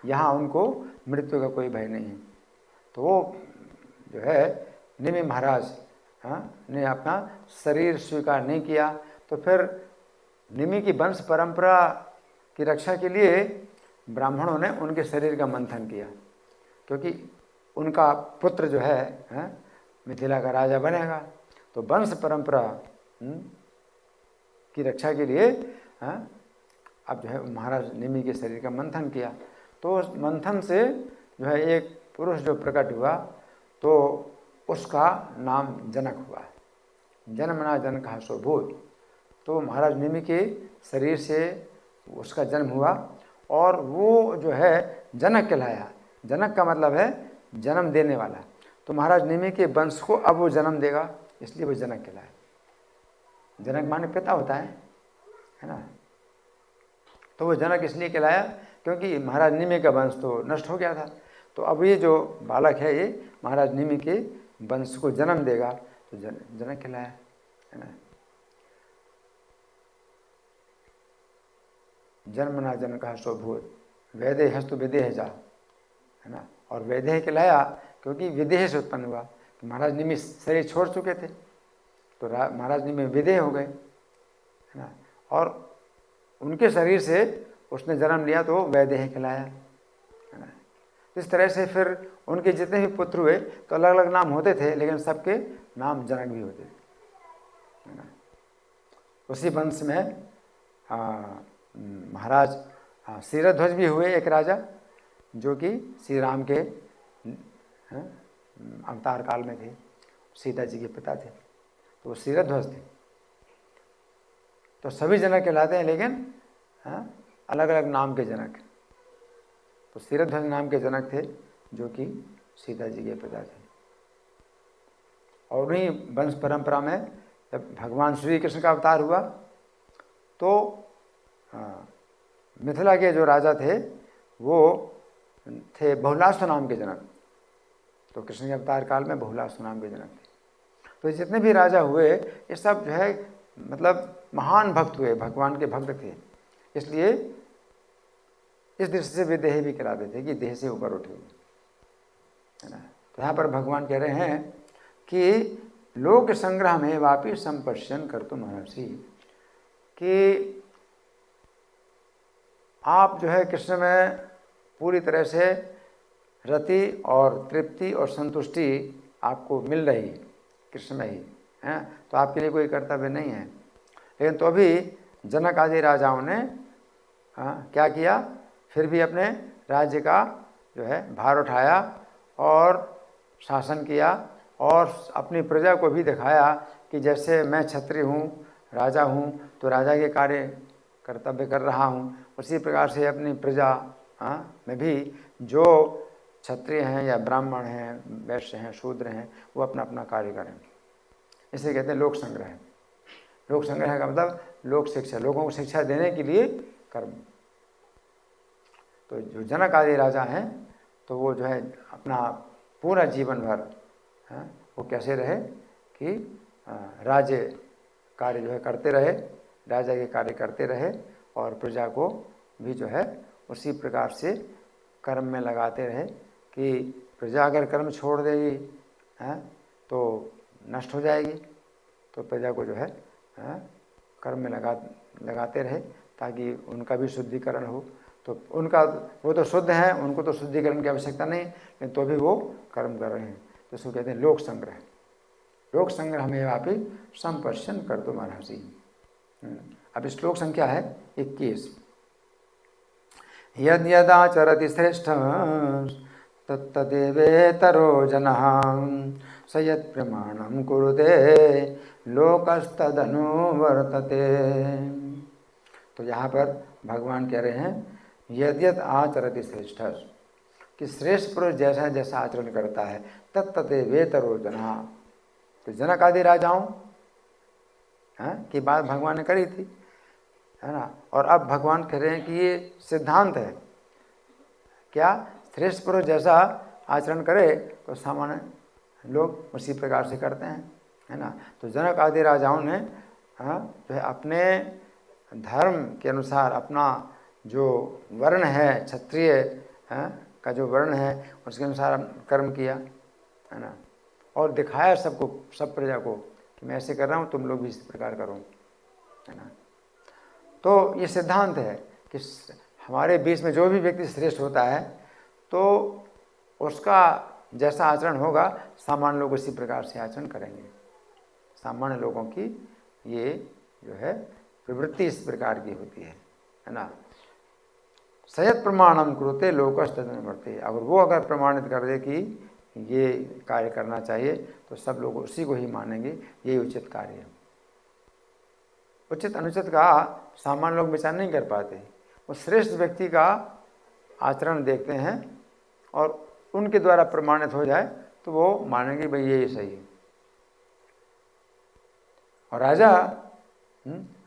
यहाँ उनको मृत्यु का कोई भय नहीं है। तो वो जो है निमि महाराज ने अपना शरीर स्वीकार नहीं किया। तो फिर निमि की वंश परंपरा की रक्षा के लिए ब्राह्मणों ने उनके शरीर का मंथन किया, क्योंकि उनका पुत्र जो है मिथिला का राजा बनेगा। तो वंश परंपरा की रक्षा के लिए अब जो है महाराज निमि के शरीर का मंथन किया। तो उस मंथन से जो है एक पुरुष जो प्रकट हुआ, तो उसका नाम जनक हुआ। जन्मना जनक सो भूत। तो महाराज निमि के शरीर से उसका जन्म हुआ, और वो जो है जनक कहलाया। जनक का मतलब है जन्म देने वाला। तो महाराज निमि के वंश को अब वो जन्म देगा, इसलिए वो जनक कहलाया। जनक माने पिता होता है ना। तो वो जनक इसलिए कहलाया क्योंकि महाराज निमि का वंश तो नष्ट हो गया था। तो अब ये जो बालक है ये महाराज निमि के वंश को जन्म देगा, तो जनक कहलाया, है ना। जन्मना जनक सो भूत वैदेह हस्तु विदेह जा, है ना। और वैदेह कहलाया क्योंकि विदेह से उत्पन्न हुआ। तो महाराज निमि शरीर छोड़ चुके थे, तो महाराज निमि विदेह हो गए, है ना। और उनके शरीर से उसने जन्म लिया तो वैदेह कहलाया, है ना। इस तरह से फिर उनके जितने भी पुत्र हुए तो अलग अलग नाम होते थे, लेकिन सबके नाम जनक भी होते थे, है ना। उसी वंश में महाराज क्षीरध्वज भी हुए, एक राजा जो कि श्री राम के अवतार काल में थे, सीता जी के पिता थे। तो वो क्षीरध्वज थे। तो सभी जनक कहलाते हैं, लेकिन अलग अलग नाम के जनक। तो क्षीरध्वज नाम के जनक थे जो कि सीता जी के पिता थे। और उन्हीं वंश परंपरा में जब भगवान श्री कृष्ण का अवतार हुआ तो मिथिला के जो राजा थे वो थे बहुलास्व नाम के जनक। तो कृष्ण के अवतार काल में बहुलास्व नाम के जनक थे। तो जितने भी राजा हुए ये सब जो है मतलब महान भक्त हुए, भगवान के भक्त थे, इसलिए इस दृष्टि से वे देह भी कहलाते थे कि देह से ऊपर उठे हुए, है ना। तो यहाँ पर भगवान कह रहे हैं कि लोक संग्रह में वापि संपश्यन कर तुम महर्षि, कि आप जो है कृष्ण में पूरी तरह से रति और तृप्ति और संतुष्टि आपको मिल रही कृष्ण में ही है, तो आपके लिए कोई कर्तव्य नहीं है। लेकिन तो भी जनक आदि राजाओं ने क्या किया, फिर भी अपने राज्य का जो है भार उठाया और शासन किया और अपनी प्रजा को भी दिखाया कि जैसे मैं क्षत्रिय हूँ, राजा हूँ, तो राजा के कार्य कर्तव्य कर रहा हूँ, उसी प्रकार से अपनी प्रजा में भी जो क्षत्रिय हैं या ब्राह्मण हैं, वैश्य हैं, शूद्र हैं, वो अपना अपना कार्य करें। इसे कहते हैं लोक संग्रह। लोक संग्रह का मतलब लोक शिक्षा, लोगों को शिक्षा देने के लिए कर्म। तो जो जनक आदि राजा हैं तो वो जो है अपना पूरा जीवन भर वो कैसे रहे कि राज्य कार्य जो है करते रहे, राजा के कार्य करते रहे और प्रजा को भी जो है उसी प्रकार से कर्म में लगाते रहे कि प्रजा अगर कर्म छोड़ देगी तो नष्ट हो जाएगी। तो प्रजा को जो है कर्म में लगाते रहे ताकि उनका भी शुद्धिकरण हो। तो उनका वो तो शुद्ध हैं, उनको तो शुद्धिकरण की आवश्यकता नहीं, लेकिन तो भी वो कर्म कर रहे हैं, तो इसको कहते हैं लोक संग्रह। लोक संग्रह में वापि संपश्यन कर तुम महर्षि। अब श्लोक संख्या है 21। यद यदाचरति श्रेष्ठ तत्तदेवेतरो जनः स यत् प्रमाणं कुरुते लोकस्तदनु वर्तते। तो यहाँ पर भगवान कह रहे हैं यद्यत आचरति श्रेष्ठ, कि श्रेष्ठ पुरुष जैसा जैसा आचरण करता है तत्तदेवेतरो जनः। तो जनक आदि राजाओं की बात भगवान ने करी थी, है ना। और अब भगवान कह रहे हैं कि ये सिद्धांत है, क्या श्रेष्ठ पुरुष जैसा आचरण करे तो सामान्य लोग उसी प्रकार से करते हैं, है ना। तो जनक आदि राजाओं ने जो है अपने धर्म के अनुसार अपना जो वर्ण है, क्षत्रिय का जो वर्ण है उसके अनुसार कर्म किया, है ना, और दिखाया सबको, सब प्रजा को कि मैं ऐसे कर रहा हूँ, तुम लोग भी इस प्रकार करो, है ना। तो ये सिद्धांत है कि हमारे बीच में जो भी व्यक्ति श्रेष्ठ होता है तो उसका जैसा आचरण होगा सामान्य लोग उसी प्रकार से आचरण करेंगे। सामान्य लोगों की ये जो है प्रवृत्ति इस प्रकार की होती है ना। सयत प्रमाणम कुरुते लोकस्तदनु वर्तते। अगर वो अगर प्रमाणित कर दे कि ये कार्य करना चाहिए तो सब लोग उसी को ही मानेंगे, यही उचित कार्य है। उचित अनुचित का सामान्य लोग विचार नहीं कर पाते, वो श्रेष्ठ व्यक्ति का आचरण देखते हैं और उनके द्वारा प्रमाणित हो जाए तो वो मानेंगे भाई ये सही है। और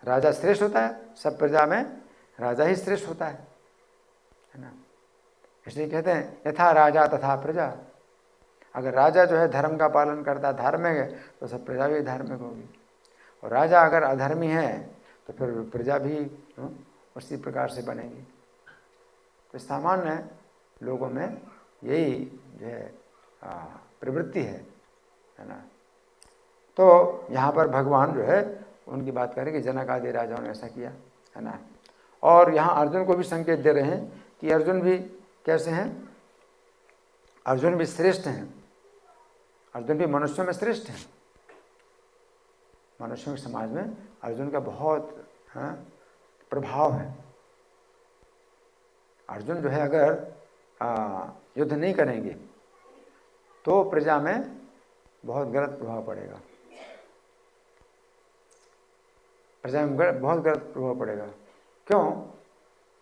राजा श्रेष्ठ होता है, सब प्रजा में राजा ही श्रेष्ठ होता है ना। इसलिए कहते हैं यथा राजा तथा प्रजा। अगर राजा जो है धर्म का पालन करता है, धार्मिक है, तो सब प्रजा भी धार्मिक होगी। और राजा अगर अधर्मी है तो फिर प्रजा भी उसी प्रकार से बनेगी। तो सामान्य लोगों में यही जो है प्रवृत्ति है ना। तो यहाँ पर भगवान जो है उनकी बात करें कि जनक आदि राजाओं ने ऐसा किया, है ना। और यहाँ अर्जुन को भी संकेत दे रहे हैं कि अर्जुन भी कैसे हैं, अर्जुन भी श्रेष्ठ हैं, अर्जुन भी मनुष्यों में श्रेष्ठ हैं। मनुष्यों के समाज में अर्जुन का बहुत प्रभाव है। अर्जुन जो है अगर युद्ध नहीं करेंगे तो प्रजा में बहुत गलत प्रभाव पड़ेगा, प्रजा में बहुत गलत प्रभाव पड़ेगा। क्यों?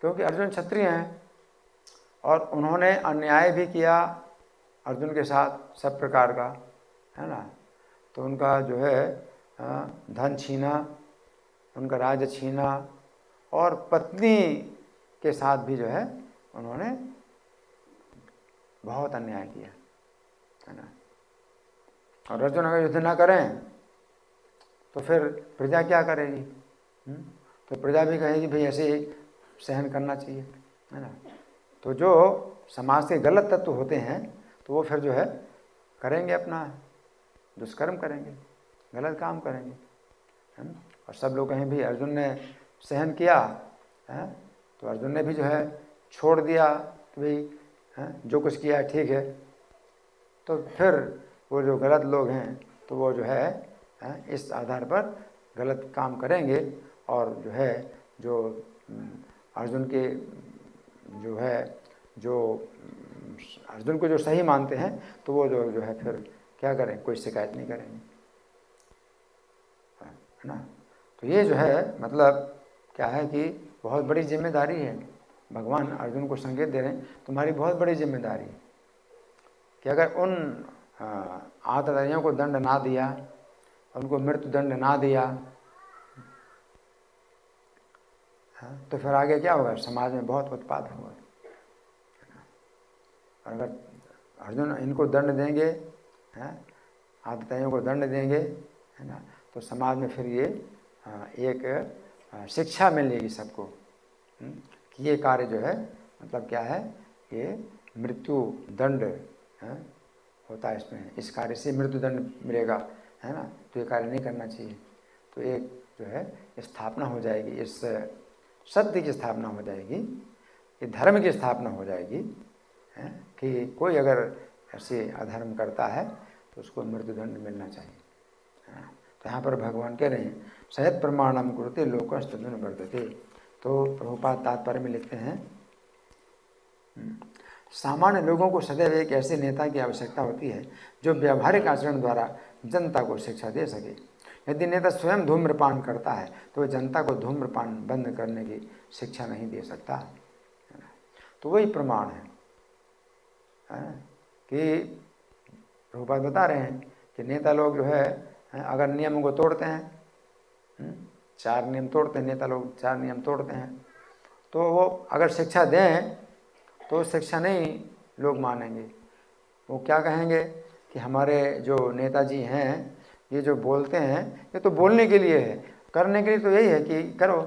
क्योंकि अर्जुन क्षत्रिय हैं और उन्होंने अन्याय भी किया अर्जुन के साथ सब प्रकार का, है ना। तो उनका जो है धन छीना, उनका राज्य छीना और पत्नी के साथ भी जो है उन्होंने बहुत अन्याय किया, है ना। और अर्जुन अगर युद्ध ना करें तो फिर प्रजा क्या करेगी? तो प्रजा भी कहेगी भाई ऐसे ही सहन करना चाहिए, है ना। तो जो समाज के गलत तत्व होते हैं तो वो फिर जो है करेंगे अपना दुष्कर्म करेंगे, गलत काम करेंगे, है ना। और सब लोग कहें भाई अर्जुन ने सहन किया है, तो अर्जुन ने भी जो है छोड़ दिया कि भाई जो कुछ किया है ठीक है, तो फिर वो जो गलत लोग हैं तो वो जो है इस आधार पर गलत काम करेंगे, और जो है जो अर्जुन के जो है जो अर्जुन को जो सही मानते हैं तो वो जो है फिर क्या करें, कोई शिकायत नहीं करेंगे, है ना। तो ये जो है मतलब क्या है कि बहुत बड़ी जिम्मेदारी है। भगवान अर्जुन को संकेत दे रहे हैं तुम्हारी बहुत बड़ी जिम्मेदारी है कि अगर उन आतताइयों को दंड ना दिया, उनको मृत्यु दंड ना दिया, तो फिर आगे क्या होगा, समाज में बहुत उत्पात होगा। और अगर अर्जुन इनको दंड देंगे, आतताइयों को दंड देंगे, है ना, तो समाज में फिर ये एक शिक्षा मिलेगी सबको कि ये कार्य जो है मतलब क्या है, ये मृत्यु दंड होता है इसमें, इस कार्य से मृत्यु दंड मिलेगा, है ना, तो ये कार्य नहीं करना चाहिए। तो एक जो है स्थापना हो जाएगी, इस सत्य की स्थापना हो जाएगी, ये धर्म की स्थापना हो जाएगी, है कि कोई अगर ऐसे अधर्म करता है तो उसको मृत्युदंड मिलना चाहिए। तो यहाँ पर भगवान कह रहे हैं सहत प्रमाणम कुरुते लोकस्तदन वर्तते। तो प्रभुपाद तात्पर्य में लिखते हैं सामान्य लोगों को सदैव एक ऐसे नेता की आवश्यकता होती है जो व्यावहारिक आचरण द्वारा जनता को शिक्षा दे सके। यदि नेता स्वयं धूम्रपान करता है तो वह जनता को धूम्रपान बंद करने की शिक्षा नहीं दे सकता। तो वही प्रमाण है कि प्रभुपाद बता रहे हैं कि नेता लोग जो है अगर नियमों को तोड़ते हैं, 4 नियम तोड़ते हैं नेता लोग, 4 नियम तोड़ते हैं, तो वो अगर शिक्षा दें तो शिक्षा नहीं लोग मानेंगे। वो क्या कहेंगे कि हमारे जो नेताजी हैं ये जो बोलते हैं ये तो बोलने के लिए है, करने के लिए तो यही है कि करो।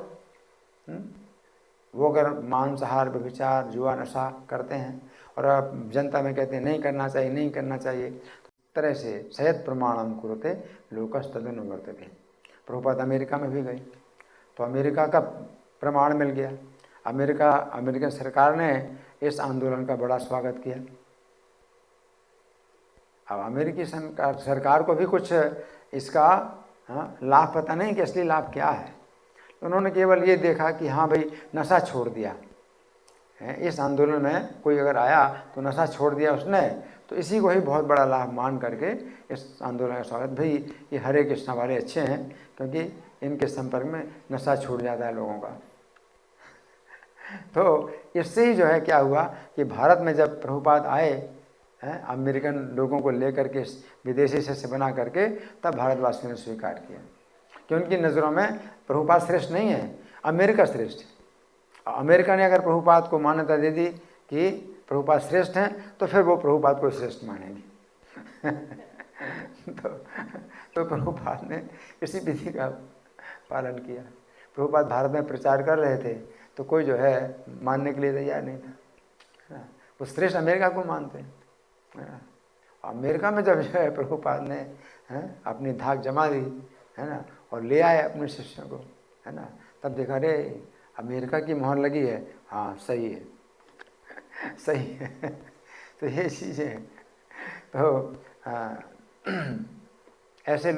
वो अगर मांसाहार व्यभिचार जुआ नशा करते हैं और आप जनता में कहते हैं नहीं करना चाहिए, नहीं करना चाहिए, तो इस तरह से सहत प्रमाणम कुरुते लोकस्तदन वर्तते। प्रभुपाद अमेरिका में भी गए तो अमेरिका का प्रमाण मिल गया। अमेरिकन सरकार ने इस आंदोलन का बड़ा स्वागत किया। अब अमेरिकी सरकार को भी कुछ इसका लाभ पता नहीं कि असली लाभ क्या है। उन्होंने केवल ये देखा कि हाँ भाई नशा छोड़ दिया है, इस आंदोलन में कोई अगर आया तो नशा छोड़ दिया उसने, तो इसी को ही बहुत बड़ा लाभ मान करके इस आंदोलन का स्वागत। भाई ये हरे कृष्णा वाले अच्छे हैं क्योंकि इनके संपर्क में नशा छूट जाता है लोगों का। तो इससे ही जो है क्या हुआ कि भारत में जब प्रभुपाद आए अमेरिकन लोगों को लेकर के विदेशी शिष्य बना करके, तब भारतवासियों ने स्वीकार किया कि उनकी नज़रों में प्रभुपाद श्रेष्ठ नहीं है, अमेरिका श्रेष्ठ है। अमेरिका ने अगर प्रभुपाद को मान्यता दे दी कि प्रभुपाद श्रेष्ठ हैं तो फिर वो प्रभुपाद को श्रेष्ठ मानेंगे। तो प्रभुपाद ने इसी विधि का पालन किया। प्रभुपाद भारत में प्रचार कर रहे थे तो कोई जो है मानने के लिए तैयार नहीं था। वो श्रेष्ठ अमेरिका को मानते हैं। अमेरिका में जब जो है प्रभुपाद ने अपनी धाक जमा दी, है ना, और ले आए अपने शिष्यों को, है ना, तब देखा रे अमेरिका की मोहर लगी है, हाँ सही है, सही है। तो ये चीज़ें हैं। तो ऐसे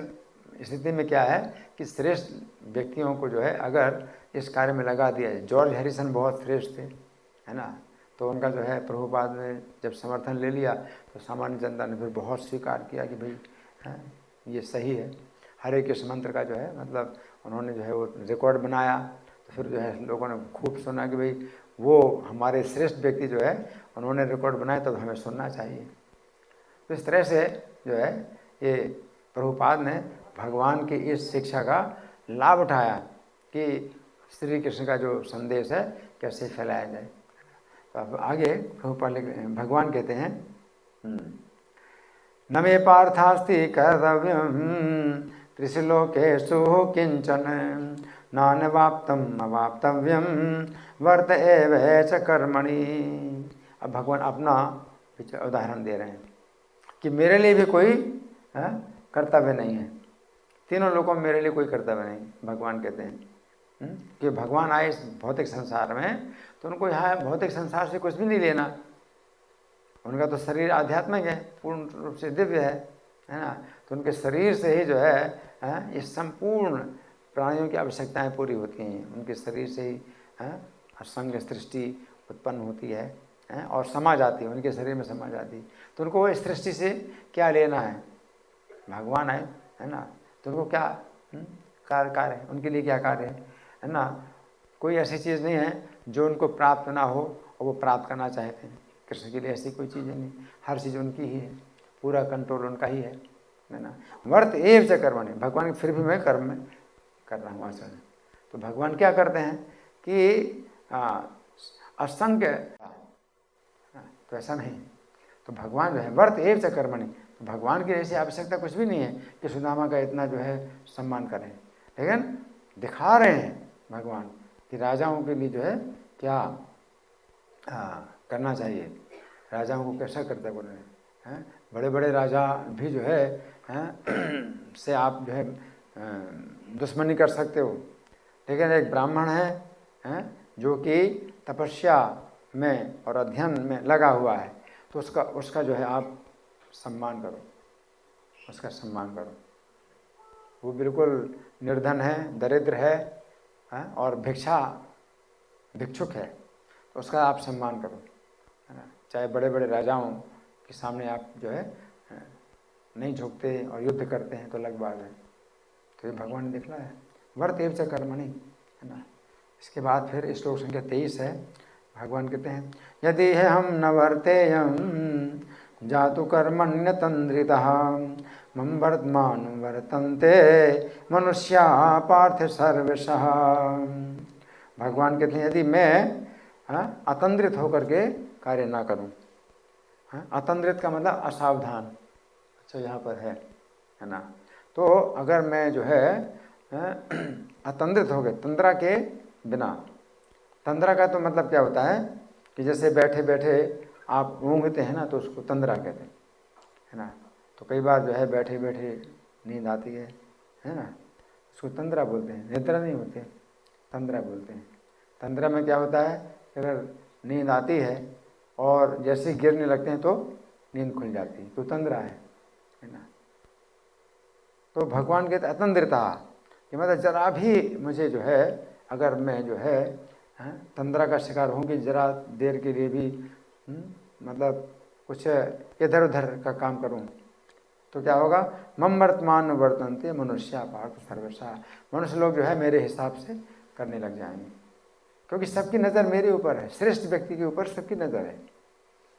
स्थिति में क्या है कि श्रेष्ठ व्यक्तियों को जो है अगर इस कार्य में लगा दिया जाए, जॉर्ज हैरिसन बहुत श्रेष्ठ थे, है ना, तो उनका जो है प्रभुपाद ने जब समर्थन ले लिया तो सामान्य जनता ने फिर बहुत स्वीकार किया कि भाई ये सही है। हरे कृष्ण मंत्र का जो है मतलब उन्होंने जो है वो रिकॉर्ड बनाया, तो फिर जो है लोगों ने खूब सुना कि भाई वो हमारे श्रेष्ठ व्यक्ति जो है उन्होंने रिकॉर्ड बनाया तो हमें सुनना चाहिए। तो इस तरह से जो है ये प्रभुपाद ने भगवान की इस शिक्षा का लाभ उठाया कि श्री कृष्ण का जो संदेश है कैसे फैलाया जाए। तो अब आगे प्रभुपाद भगवान कहते हैं न मे पार्थास्ति कर्तव्यम त्रिशिलोकेषु किंचन नानवाप्तम अवाप्तव्यम वर्त एव च कर्मणि। अब भगवान अपना उदाहरण दे रहे हैं कि मेरे लिए भी कोई कर्तव्य नहीं है, तीनों लोगों में मेरे लिए कोई कर्तव्य नहीं। भगवान कहते हैं कि भगवान आए इस भौतिक संसार में तो उनको यहाँ भौतिक संसार से कुछ भी नहीं लेना। उनका तो शरीर आध्यात्मिक है, पूर्ण रूप से दिव्य है ना। तो उनके शरीर से ही जो है ये संपूर्ण प्राणियों की आवश्यकताएं पूरी होती हैं। उनके शरीर से ही असंग सृष्टि उत्पन्न होती है और समा जाती है, उनके शरीर में समा जाती है। तो उनको इस सृष्टि से क्या लेना है? भगवान आए है ना, तो उनको क्या कार्य है, उनके लिए क्या कार्य है ना। कोई ऐसी चीज़ नहीं है जो उनको प्राप्त ना हो और वो प्राप्त करना चाहते हैं। कृष्ण के लिए ऐसी कोई चीज़ नहीं, हर चीज़ उनकी ही है, पूरा कंट्रोल उनका ही है ना। वर्त एव च कर्मणि, भगवान फिर भी मैं कर्म में कर रहा हूँ आचरण। तो भगवान क्या करते हैं कि असंख्य, तो ऐसा नहीं। तो भगवान जो है वर्त एव च कर्मणि, तो भगवान की ऐसी आवश्यकता कुछ भी नहीं है कि सुदामा का इतना जो है सम्मान करें, लेकिन दिखा रहे हैं भगवान कि राजाओं के लिए जो है क्या करना चाहिए, राजाओं को कैसा कर्तव्य करना है। बड़े बड़े राजा भी जो है से आप जो है दुश्मनी कर सकते हो, लेकिन एक ब्राह्मण है जो कि तपस्या में और अध्ययन में लगा हुआ है, तो उसका जो है आप सम्मान करो, उसका सम्मान करो। वो बिल्कुल निर्धन है, दरिद्र है और भिक्षुक है, तो उसका आप सम्मान करो, है ना। चाहे बड़े बड़े राजाओं के सामने आप जो है नहीं झुकते और युद्ध करते हैं तो अलग बात है। तो ये भगवान ने दिखलाया वर्त एव च कर्मणि, है ना। इसके बाद फिर श्लोक संख्या 23 है। भगवान कहते हैं यदि हम न वर्तेयम जातु कर्मण्य तंद्रितः मम वर्तमान वर्तन्ते मनुष्या पार्थ सर्वशः। भगवान कहते हैं यदि मैं अतंद्रित होकर के कार्य ना करूं, अतंद्रित का मतलब असावधान, अच्छा यहाँ पर है ना। तो अगर मैं जो है अतंद्रित हो गए, तंद्रा के बिना, तंद्रा का तो मतलब क्या होता है कि जैसे बैठे बैठे आप ऊँघते हैं ना, तो उसको तंद्रा कहते हैं, है ना। तो कई बार जो है बैठे बैठे नींद आती है ना, उसको तंद्रा बोलते हैं, निद्रा नहीं होते, तंद्रा बोलते हैं। तंद्रा में क्या होता है कि अगर नींद आती है और जैसे गिरने लगते हैं तो नींद खुल जाती है, तो तंद्रा है ना। तो भगवान कहते अतंद्रता कि मतलब जरा भी मुझे जो है, अगर मैं जो है तंद्रा का शिकार होंगी जरा देर के लिए भी, मतलब कुछ इधर उधर का काम करूं, तो क्या होगा, मम वर्तमान वर्तन्ते मनुष्या पार्थ सर्वशः, मनुष्य लोग जो है मेरे हिसाब से करने लग जाएंगे, क्योंकि सबकी नज़र मेरे ऊपर है, श्रेष्ठ व्यक्ति के ऊपर सबकी नज़र है।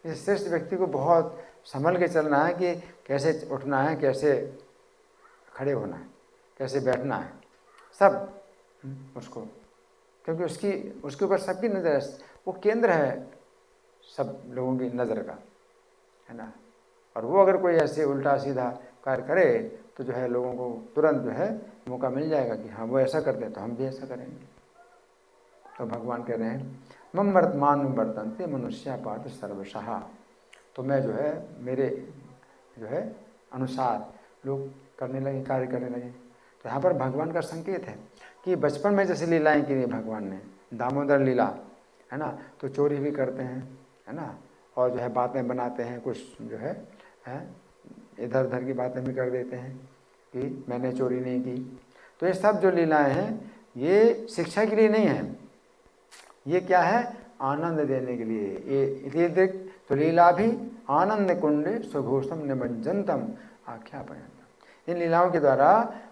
इस श्रेष्ठ व्यक्ति को बहुत संभल के चलना है कि कैसे उठना है, कैसे खड़े होना है, कैसे बैठना है, सब उसको, क्योंकि उसके ऊपर सबकी नज़र है, वो केंद्र है सब लोगों की नज़र का, है ना। और वो अगर कोई ऐसे उल्टा सीधा कार्य करे तो जो है लोगों को तुरंत जो है मौका मिल जाएगा कि हाँ वो ऐसा करते हैं तो हम भी ऐसा करेंगे। तो भगवान कह रहे हैं मम वर्तमान वर्तन्ते मनुष्या पार्थ सर्वशः, तो मैं जो है मेरे जो है अनुसार लोग करने लगे, कार्य करने लगे। तो यहाँ पर भगवान का संकेत है कि बचपन में जैसे लीलाएं की भगवान ने, दामोदर लीला है ना, तो चोरी भी करते हैं, है ना, और जो है बातें बनाते हैं, कुछ जो है इधर उधर की बातें भी कर देते हैं कि मैंने चोरी नहीं की। तो ये सब जो लीलाएं हैं ये शिक्षा के लिए नहीं है, ये क्या है, आनंद देने के लिए। ये देख तो लीला भी आनंद कुंड सुघोषम निमज्जनतम आख्यापयन्तम, इन लीलाओं के द्वारा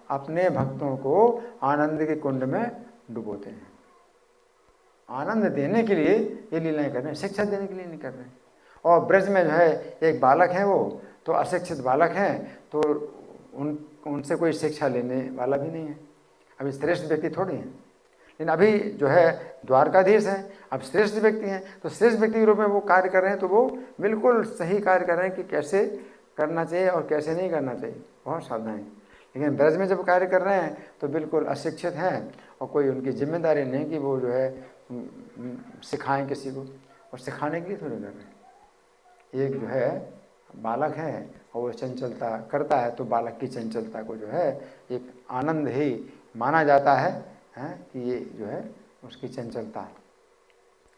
अपने भक्तों को आनंद के कुंड में डुबोते हैं। आनंद देने के लिए ये लीलाएं कर रहे हैं, शिक्षा देने के लिए नहीं कर रहे हैं। और ब्रज में जो है एक बालक है, वो तो अशिक्षित बालक हैं, तो उनसे कोई शिक्षा लेने वाला भी नहीं है। अभी श्रेष्ठ व्यक्ति थोड़े हैं, लेकिन अभी जो है द्वारकाधीश हैं, अब श्रेष्ठ व्यक्ति हैं, तो श्रेष्ठ व्यक्ति के रूप में वो कार्य कर रहे हैं, तो वो बिल्कुल सही कार्य कर रहे हैं कि कैसे करना चाहिए और कैसे नहीं करना चाहिए, बहुत सावधान है। लेकिन ब्रज में जब कार्य कर रहे हैं तो बिल्कुल अशिक्षित हैं और कोई उनकी जिम्मेदारी नहीं कि वो जो है सिखाएं किसी को, और सिखाने के लिए थोड़ी कर रहे हैं। एक जो है बालक है और वो चंचलता करता है, तो बालक की चंचलता को जो है एक आनंद ही माना जाता है, कि ये जो है उसकी चंचलता।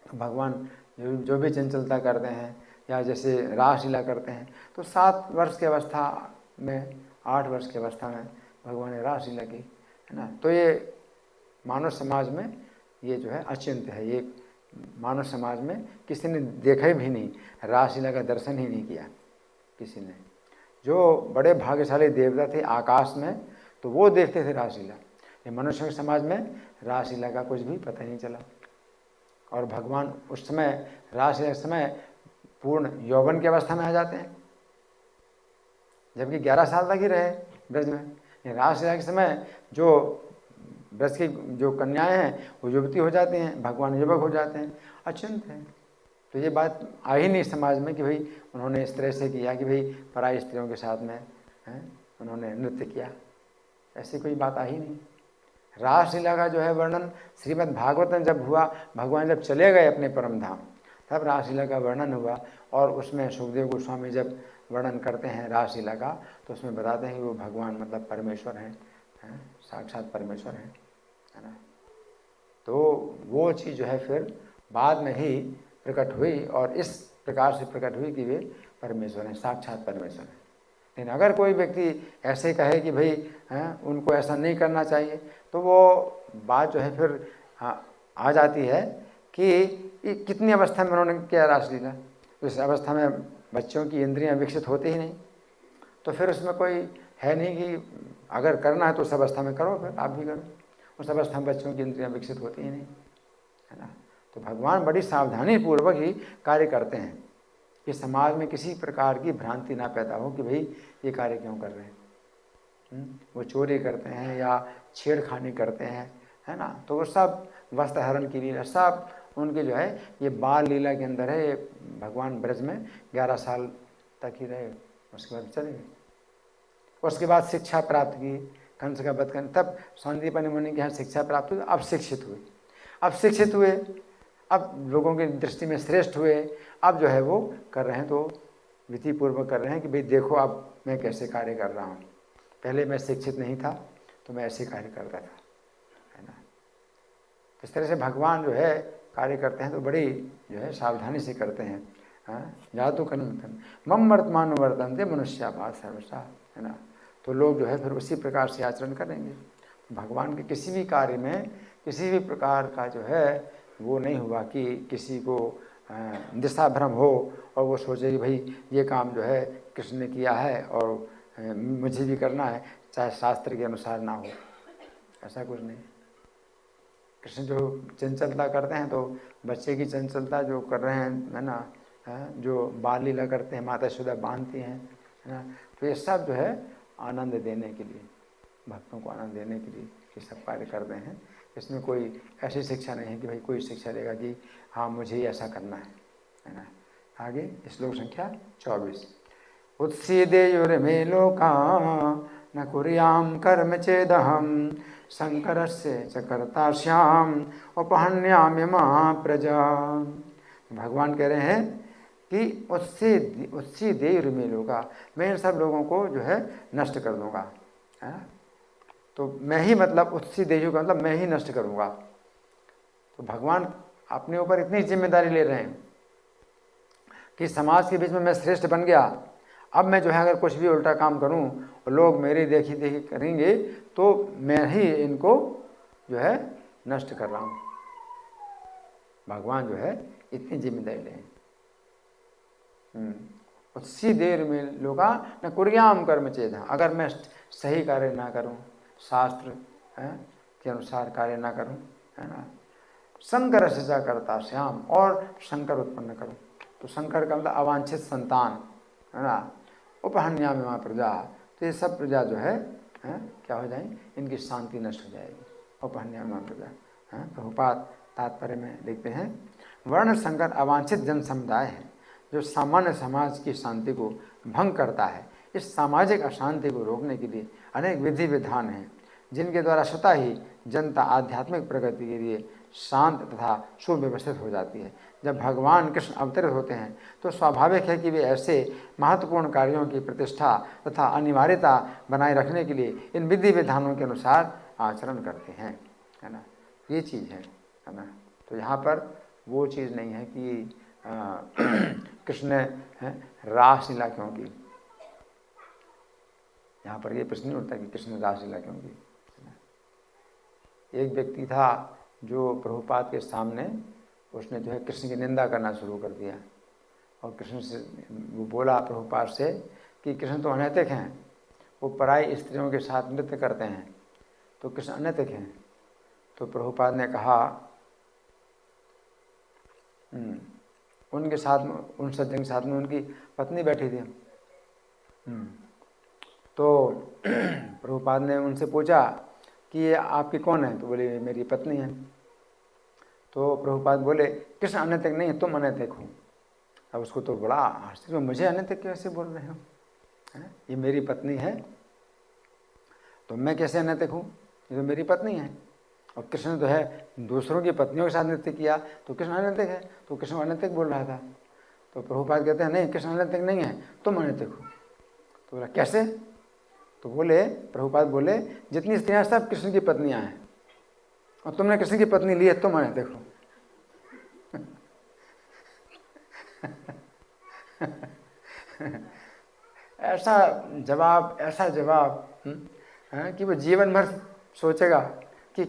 तो भगवान जो भी चंचलता करते हैं या जैसे रासलीला करते हैं, तो 7 वर्ष की अवस्था में, 8 वर्ष की अवस्था में भगवान ने रासलीला की, है ना। तो ये मानव समाज में ये जो है अचिंत्य है, ये मानव समाज में किसी ने देखा भी नहीं, रासलीला का दर्शन ही नहीं किया किसी ने। जो बड़े भाग्यशाली देवता थे आकाश में, तो वो देखते थे रासलीला। ये मनुष्य के समाज में रासलीला का कुछ भी पता नहीं चला। और भगवान उस समय रासलीला के समय पूर्ण यौवन की अवस्था में आ जाते हैं, जबकि 11 साल तक ही रहे ब्रज में। रासलीला के समय जो ब्रज की जो कन्याएं हैं वो युवती हो जाती हैं, भगवान युवक हो जाते हैं, अचिंत्य है। तो ये बात आ ही नहीं समाज में कि भाई उन्होंने इस तरह से किया कि भाई पराई स्त्रियों के साथ में उन्होंने नृत्य किया, ऐसी कोई बात आ ही नहीं। रासलीला का जो है वर्णन श्रीमद् भागवत में जब हुआ, भगवान जब चले गए अपने परम धाम, तब रासलीला का वर्णन हुआ। और उसमें सुखदेव गोस्वामी जब वर्णन करते हैं रासलीला का, तो उसमें बताते हैं कि वो भगवान मतलब परमेश्वर हैं, साक्षात परमेश्वर हैं, है ना। तो वो चीज़ जो है फिर बाद में ही प्रकट हुई, और इस प्रकार से प्रकट हुई कि वे परमेश्वर हैं, साक्षात परमेश्वर हैं। लेकिन अगर कोई व्यक्ति ऐसे कहे कि भाई उनको ऐसा नहीं करना चाहिए, तो वो बात जो है फिर आ जाती है कि कितनी अवस्था में उन्होंने किया रासलीला। इस अवस्था में बच्चों की इंद्रियां विकसित होती ही नहीं, तो फिर उसमें कोई है नहीं कि अगर करना है तो उस अवस्था में करो, फिर आप भी करो। उस अवस्था में बच्चों की इंद्रियां विकसित होती ही नहीं, है ना। तो भगवान बड़ी सावधानी पूर्वक ही कार्य करते हैं कि समाज में किसी प्रकार की भ्रांति ना पैदा हो कि भाई ये कार्य क्यों कर रहे हैं। वो चोरी करते हैं या छेड़खानी करते हैं, है ना। तो वो सब वस्त्र हरण की लीला सब उनके जो है ये बाल लीला के अंदर है। ये भगवान ब्रज में 11 साल तक ही रहे, उसके बाद चले गए। उसके बाद शिक्षा प्राप्त की, कंस का वध करने, तब संदीपनि मुनि के यहाँ शिक्षा प्राप्त हुई। अब शिक्षित हुए, अब लोगों की दृष्टि में श्रेष्ठ हुए। अब जो है वो कर रहे हैं, तो विधिपूर्वक कर रहे हैं कि भाई देखो अब मैं कैसे कार्य कर रहा हूँ। पहले मैं शिक्षित नहीं था तो मैं ऐसे कार्य करता था, है ना। इस तरह से भगवान जो है कार्य करते हैं तो बड़ी जो है सावधानी से करते हैं। जातु कनिमतन मम वर्तमान वर्तनते मनुष्या भाव सर्वसा, है ना। तो लोग जो है फिर उसी प्रकार से आचरण करेंगे। भगवान के किसी भी कार्य में किसी भी प्रकार का जो है वो नहीं हुआ कि किसी को दिशा भ्रम हो और वो सोचे कि भाई ये काम जो है कृष्ण ने किया है और मुझे भी करना है, चाहे शास्त्र के अनुसार ना हो। ऐसा कुछ नहीं। कृष्ण जो चंचलता करते हैं, तो बच्चे की चंचलता जो कर रहे हैं, है ना, जो बाल लीला करते हैं, माता यशोदा बांधती हैं, है ना। तो ये सब जो है आनंद देने के लिए, भक्तों को आनंद देने के लिए ये सब कार्य करते हैं। इसमें कोई ऐसी शिक्षा नहीं है कि भाई कोई शिक्षा देगा कि हाँ मुझे ऐसा करना है ना। आगे श्लोक संख्या 24। उत्सीदेयुर्मे लोका न कुर्याम कर्म चेदहम शंकरस्य च कर्तास्याम उपहन्याम्य प्रजा। भगवान कह रहे हैं कि उत्सीदेयुर्मे लोका, मैं इन सब लोगों को जो है नष्ट कर दूंगा, है ना। तो मैं ही मतलब उत्सीदेयु का मतलब मैं ही नष्ट करूंगा। तो भगवान अपने ऊपर इतनी जिम्मेदारी ले रहे हैं कि समाज के बीच में मैं श्रेष्ठ बन गया। अब मैं जो है अगर कुछ भी उल्टा काम करूं और लोग मेरी देखी देखी करेंगे तो मैं ही इनको जो है नष्ट कर रहा हूं। भगवान जो है इतनी जिम्मेदारी ले। उसी देर में लोगा न कुर्याम कर्म चेद, अगर मैं सही कार्य ना करूं, शास्त्र के अनुसार कार्य ना करूं, है ना। शंकर सजा करता श्याम, और शंकर उत्पन्न करूं। तो शंकर का मतलब अवांछित संतान, है ना। उपहन्याम्य मां प्रजा, तो ये सब प्रजा जो है क्या हो जाएंगे, इनकी शांति नष्ट हो जाएगी। उपहन्याम्य मां प्रजा। प्रभुपाद तात्पर्य में लिखते हैं, वर्ण संकर अवांछित जन समुदाय है जो सामान्य समाज की शांति को भंग करता है। इस सामाजिक अशांति को रोकने के लिए अनेक विधि विधान हैं जिनके द्वारा स्वतः ही जनता आध्यात्मिक प्रगति के लिए शांत तथा सुव्यवस्थित हो जाती है। जब भगवान कृष्ण अवतरित होते हैं तो स्वाभाविक है कि वे ऐसे महत्वपूर्ण कार्यों की प्रतिष्ठा तथा अनिवार्यता बनाए रखने के लिए इन विधि विधानों के अनुसार आचरण करते हैं, है ना। ये चीज़ है ना। तो यहाँ पर वो चीज़ नहीं है कि कृष्ण ने रासलीला क्यों की। यहाँ पर ये प्रश्न नहीं उठता कि कृष्ण ने रासलीला क्यों की। एक व्यक्ति था जो प्रभुपाद के सामने उसने जो है कृष्ण की निंदा करना शुरू कर दिया और कृष्ण से वो बोला प्रभुपाद से कि कृष्ण तो अनैतिक हैं, वो पराई स्त्रियों के साथ नृत्य करते हैं, तो कृष्ण अनैतिक हैं। तो प्रभुपाद ने कहा उनके साथ में, उन सज्जन के साथ में उनकी पत्नी बैठी थी। तो प्रभुपाद ने उनसे पूछा कि ये आपकी कौन है, तो बोले मेरी पत्नी है। तो प्रभुपाद बोले कृष्ण अनैतिक नहीं है, तुम अनैतिक हो। अब उसको तो बड़ा आश्चर्य, मुझे अनैतिक कैसे बोल रहे हो, ये मेरी पत्नी है तो मैं कैसे अनैतिक हूँ, ये तो मेरी पत्नी है। और कृष्ण जो है दूसरों की पत्नियों के साथ नृत्य किया तो कृष्ण अनैतिक है, तो कृष्ण अनैतिक बोल रहा था। तो प्रभुपाद कहते हैं नहीं, कृष्ण अनैतिक नहीं है, तुम अनैतिक हो। तो बोला कैसे, तो बोले प्रभुपाद बोले जितनी स्त्रियाँ सब कृष्ण की पत्नियाँ हैं और तुमने कृष्ण की पत्नी ली है, तुम अनैतिक हो। ऐसा जवाब कि वो जीवन भर सोचेगा कि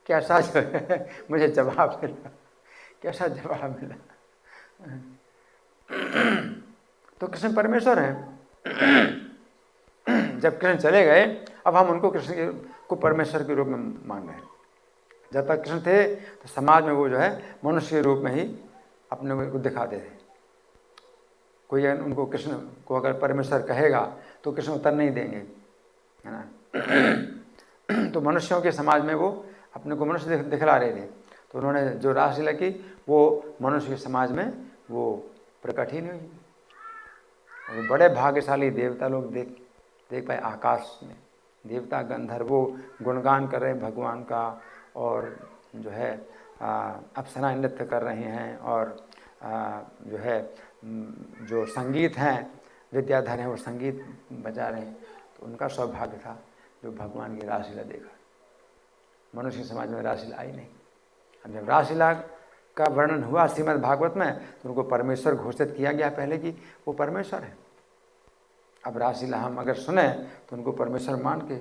कैसा जो है मुझे जवाब मिला, कैसा जवाब मिला। तो कृष्ण परमेश्वर हैं। जब कृष्ण चले गए अब हम उनको कृष्ण को परमेश्वर के रूप में मान रहे हैं। जब तक कृष्ण थे तो समाज में वो जो है मनुष्य के रूप में ही अपने को दिखाते थे। कोई उनको कृष्ण को अगर परमेश्वर कहेगा तो कृष्ण उत्तर नहीं देंगे, है ना। तो मनुष्यों के समाज में वो अपने को मनुष्य दिखला रहे थे। तो उन्होंने जो रासलीला की वो मनुष्य के समाज में वो प्रकट ही नहीं हुई। बड़े भाग्यशाली देवता लोग देख पाए। आकाश में देवता गंधर्वो गुणगान कर रहे हैं भगवान का, और जो है अप्सराएं नृत्य कर रहे हैं, और जो है जो संगीत हैं विद्याधर हैं वो संगीत बजा रहे हैं। तो उनका सौभाग्य था जो भगवान की रासलीला देखा। मनुष्य के समाज में रासलीला आई नहीं। अब जब रासलीला का वर्णन हुआ श्रीमद् भागवत में तो उनको परमेश्वर घोषित किया गया पहले कि वो परमेश्वर है। अब रासलीला हम अगर सुने तो उनको परमेश्वर मान के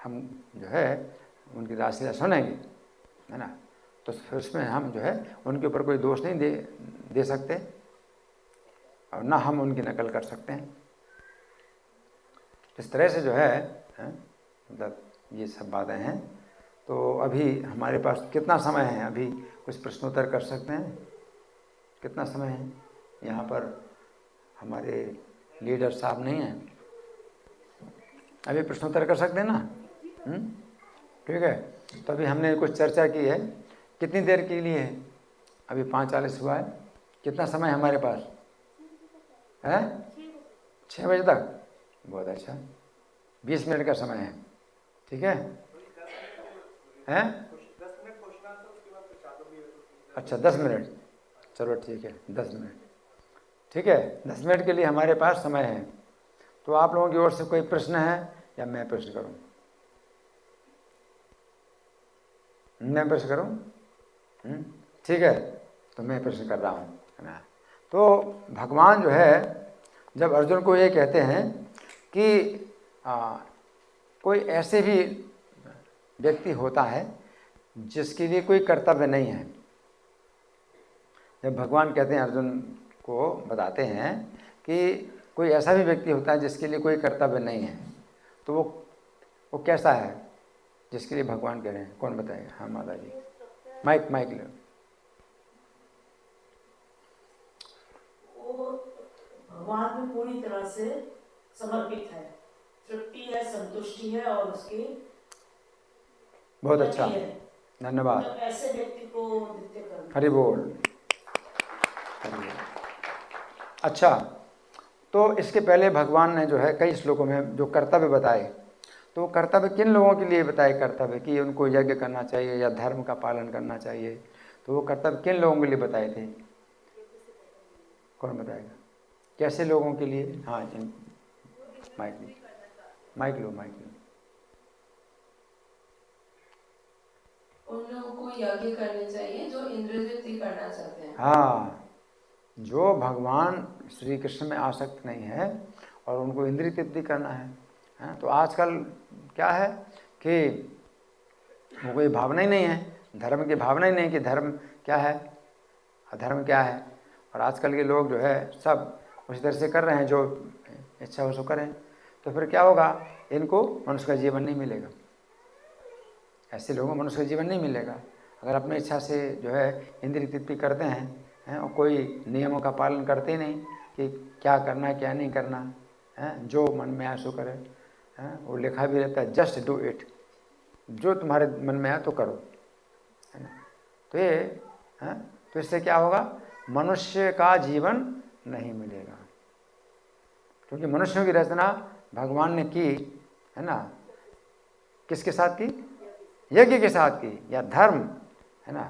हम जो है उनकी रासलीला सुनेंगे, है ना। तो फिर उसमें हम जो है उनके ऊपर कोई दोष नहीं दे सकते और ना हम उनकी नकल कर सकते हैं। इस तरह से जो है मतलब ये सब बातें हैं। तो अभी हमारे पास कितना समय है, अभी कुछ प्रश्नोत्तर कर सकते हैं, कितना समय है? यहाँ पर हमारे लीडर साहब नहीं हैं, अभी प्रश्नोत्तर कर सकते हैं ना? ठीक है। तो अभी हमने कुछ चर्चा की है, कितनी देर के लिए है? अभी 5:40 हुआ है। कितना समय हमारे पास है? 6 बजे तक। बहुत अच्छा, 20 मिनट का समय है। ठीक है, हैं? अच्छा 10 मिनट, चलो ठीक है 10 मिनट, ठीक है 10 मिनट के लिए हमारे पास समय है। तो आप लोगों की ओर से कोई प्रश्न है या मैं प्रश्न करूं? मैं प्रश्न करूं? ठीक है, तो मैं प्रश्न कर रहा हूं, है ना। तो भगवान जो है जब अर्जुन को ये कहते हैं कि कोई ऐसे भी व्यक्ति होता है जिसके लिए कोई कर्तव्य नहीं है। जब भगवान कहते हैं अर्जुन को बताते हैं कि कोई ऐसा भी व्यक्ति होता है जिसके लिए कोई कर्तव्य नहीं है, तो वो कैसा है जिसके लिए भगवान कह रहे हैं? कौन बताएगा? हाँ माता जी, माइक लो। भगवान में पूरी तरह से समर्पित है, तृप्ति है, संतुष्टि है और उसकी बहुत अच्छा, धन्यवाद। तो ऐसे व्यक्ति को नित्य कर्म। हरि बोल। अच्छा, तो इसके पहले भगवान ने जो है कई श्लोकों में जो कर्तव्य बताए, तो कर्तव्य किन लोगों के लिए बताए कर्तव्य कि उनको यज्ञ करना चाहिए या धर्म का पालन करना चाहिए, तो वो कर्तव्य किन लोगों के लिए बताए थे? कौन बताएगा? कैसे लोगों के लिए? हाँ जी, माइक लो, माइक लो, माइक लो। उन लोगों को यज्ञ करने चाहिए जो इंद्र तृप्ति करना चाहते हैं। हाँ, जो भगवान श्री कृष्ण में आसक्त नहीं है और उनको इंद्रिय तृप्ति करना है। हाँ, तो आजकल क्या है कि वो कोई भावना ही नहीं है, धर्म की भावना ही नहीं कि धर्म क्या है, अधर्म क्या है। और आजकल के लोग जो है सब उसी तरह से कर रहे हैं, जो इच्छा हो सो करें। तो फिर क्या होगा, इनको मनुष्य का जीवन नहीं मिलेगा। ऐसे लोगों को मनुष्य का जीवन नहीं मिलेगा। अगर अपनी इच्छा से जो है इंद्रिय तृप्ति करते हैं और कोई नियमों का पालन करते ही नहीं कि क्या करना है क्या नहीं करना है, जो मन में आए सो करे। वो लिखा भी रहता है, जस्ट डू इट, जो तुम्हारे मन में आए तो करो, है ना। तो ये तो इससे क्या होगा, मनुष्य का जीवन नहीं मिलेगा। क्योंकि मनुष्यों की रचना भगवान ने की है ना, किसके साथ की? यज्ञ के साथ की, या धर्म, है ना।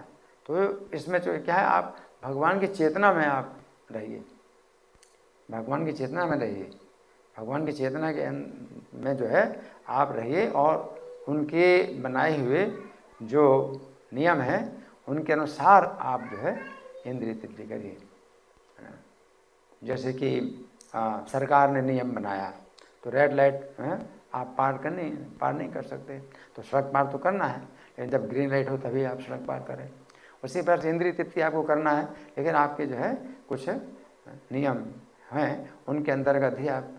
तो इसमें जो क्या है, आप भगवान की चेतना में आप रहिए, भगवान की चेतना में रहिए, भगवान की चेतना के में जो है आप रहिए और उनके बनाए हुए जो नियम हैं उनके अनुसार आप जो है इंद्रिय तृप्ति करिए। जैसे कि सरकार ने नियम बनाया तो रेड लाइट आप पार नहीं कर सकते, तो सड़क पार तो करना है, लेकिन जब ग्रीन लाइट हो तभी आप सड़क पार करें। उसी प्रकार से इंद्रिय तृप्ति आपको करना है, लेकिन आपके जो है कुछ नियम हैं उनके अंतर्गत ही आप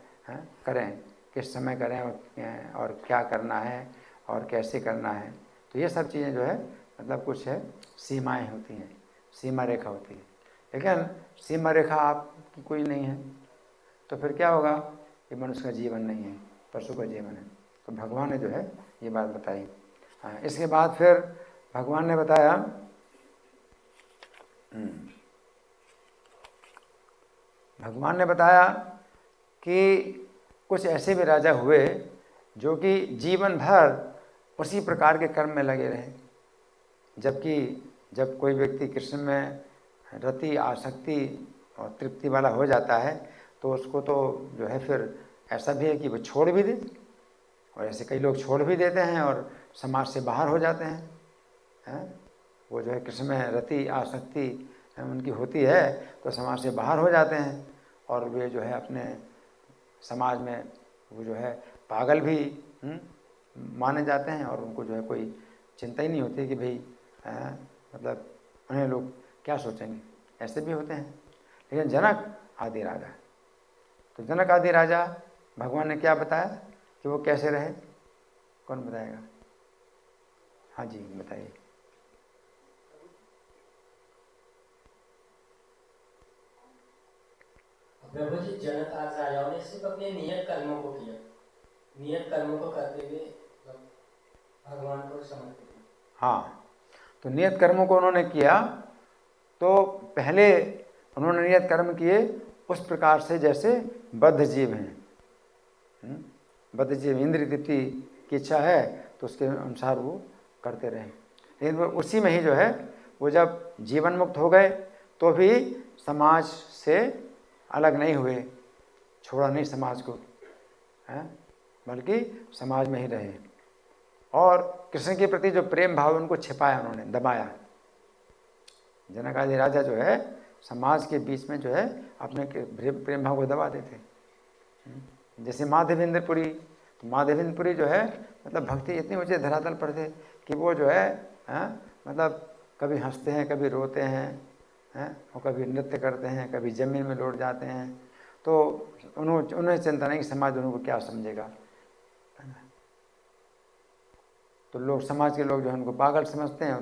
करें, किस समय करें और क्या करना है और कैसे करना है। तो ये सब चीज़ें जो है मतलब कुछ है सीमाएं होती हैं, सीमा रेखा होती है। लेकिन सीमा रेखा आपकी कोई नहीं है तो फिर क्या होगा, ये मनुष्य का जीवन नहीं है, पशु का जीवन है। तो भगवान ने जो है ये बात बताई। हाँ, इसके बाद फिर भगवान ने बताया कि कुछ ऐसे भी राजा हुए जो कि जीवन भर उसी प्रकार के कर्म में लगे रहे, जबकि जब कोई व्यक्ति कृष्ण में रति आसक्ति और तृप्ति वाला हो जाता है तो उसको तो जो है फिर ऐसा भी है कि वो छोड़ भी दे, और ऐसे कई लोग छोड़ भी देते हैं और समाज से बाहर हो जाते हैं। वो जो है कृष्ण में रति आसक्ति उनकी होती है तो समाज से बाहर हो जाते हैं और वे जो है अपने समाज में वो जो है पागल भी माने जाते हैं और उनको जो है कोई चिंता ही नहीं होती कि भाई मतलब उन्हें लोग क्या सोचेंगे, ऐसे भी होते हैं। लेकिन जनक आदि राजा, तो जनक आदि राजा भगवान ने क्या बताया कि वो कैसे रहे, कौन बताएगा? हाँ जी बताइए। प्रभु जी, जनक आदि राजाओं ने सिर्फ अपने नियत कर्मों को किया, नियत कर्मों को करते हुए भगवान को समर्पित किया। हाँ, तो नियत कर्मों को उन्होंने किया, तो पहले उन्होंने नियत कर्म किए उस प्रकार से जैसे बद्ध जीव हैं। बद्ध जीव इंद्रिय तृप्ति की इच्छा है तो उसके अनुसार वो करते रहे, लेकिन वो उसी में ही जो है वो जब जीवन मुक्त हो गए तो भी समाज से अलग नहीं हुए, छोड़ा नहीं समाज को, बल्कि समाज में ही रहे और कृष्ण के प्रति जो प्रेम भाव उनको छिपाया, उन्होंने दबाया। जनक आदि राजा जो है समाज के बीच में जो है अपने प्रेम भाव को दबा देते। जैसे माधवेंद्रपुरी, तो माधवेंद्रपुरी जो है मतलब भक्ति इतनी ऊंचे धरातल पर थे कि वो जो है मतलब कभी हंसते हैं, कभी रोते हैं, और कभी नृत्य करते हैं, कभी जमीन में लौट जाते हैं। तो उन्हें चिंता नहीं कि समाज उनको क्या समझेगा, तो लोग समाज के लोग जो है उनको पागल समझते हैं,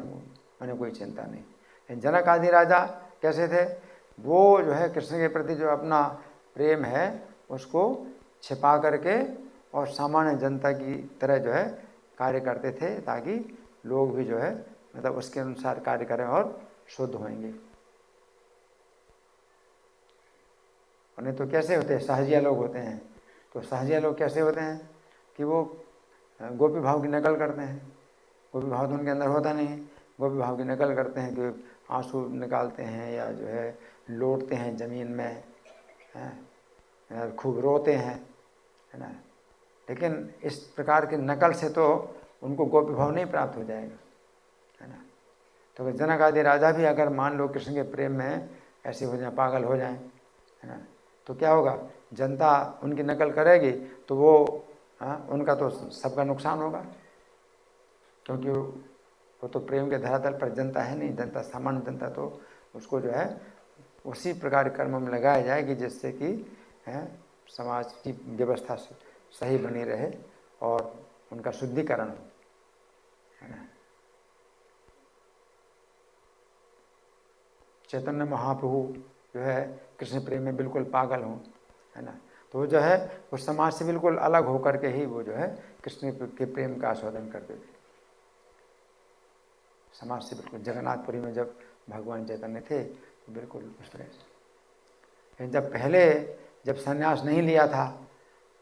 उन्हें कोई चिंता नहीं। लेकिन जनक आदि राजा कैसे थे, वो जो है कृष्ण के प्रति जो अपना प्रेम है उसको छिपा करके और सामान्य जनता की तरह जो है कार्य करते थे, ताकि लोग भी जो है मतलब उसके अनुसार कार्य करें और शुद्ध होंगे। नहीं तो कैसे होते हैं, सहजिया लोग होते हैं। तो सहजिया लोग कैसे होते हैं कि वो गोपी भाव की नकल करते हैं। गोपी भाव तो उनके अंदर होता नहीं है, गोपी भाव की नकल करते हैं कि आंसू निकालते हैं या जो है लौटते हैं ज़मीन में, हैं, खूब रोते हैं, है ना। लेकिन इस प्रकार की नकल से तो उनको गोपी भाव नहीं प्राप्त हो जाएगा, है ना। तो जनक आदि राजा भी अगर मान लो कृष्ण के प्रेम में ऐसे हो जाए, पागल हो जाएं, है ना, तो क्या होगा, जनता उनकी नकल करेगी तो वो उनका तो सबका नुकसान होगा, क्योंकि वो तो प्रेम के धरातल पर जनता है नहीं, जनता सामान्य जनता तो उसको जो है उसी प्रकार कर्म में लगाया जाएगी जिससे कि समाज की व्यवस्था सही बनी रहे और उनका शुद्धिकरण हो, है ना। चैतन्य महाप्रभु जो है कृष्ण प्रेम में बिल्कुल पागल हों, है ना, तो वो जो है वो समाज से बिल्कुल अलग होकर के ही वो जो है कृष्ण के प्रेम का आस्वादन करते थे, समाज से बिल्कुल। जगन्नाथपुरी में जब भगवान चैतन्य थे तो बिल्कुल उस तरह से। लेकिन जब संन्यास नहीं लिया था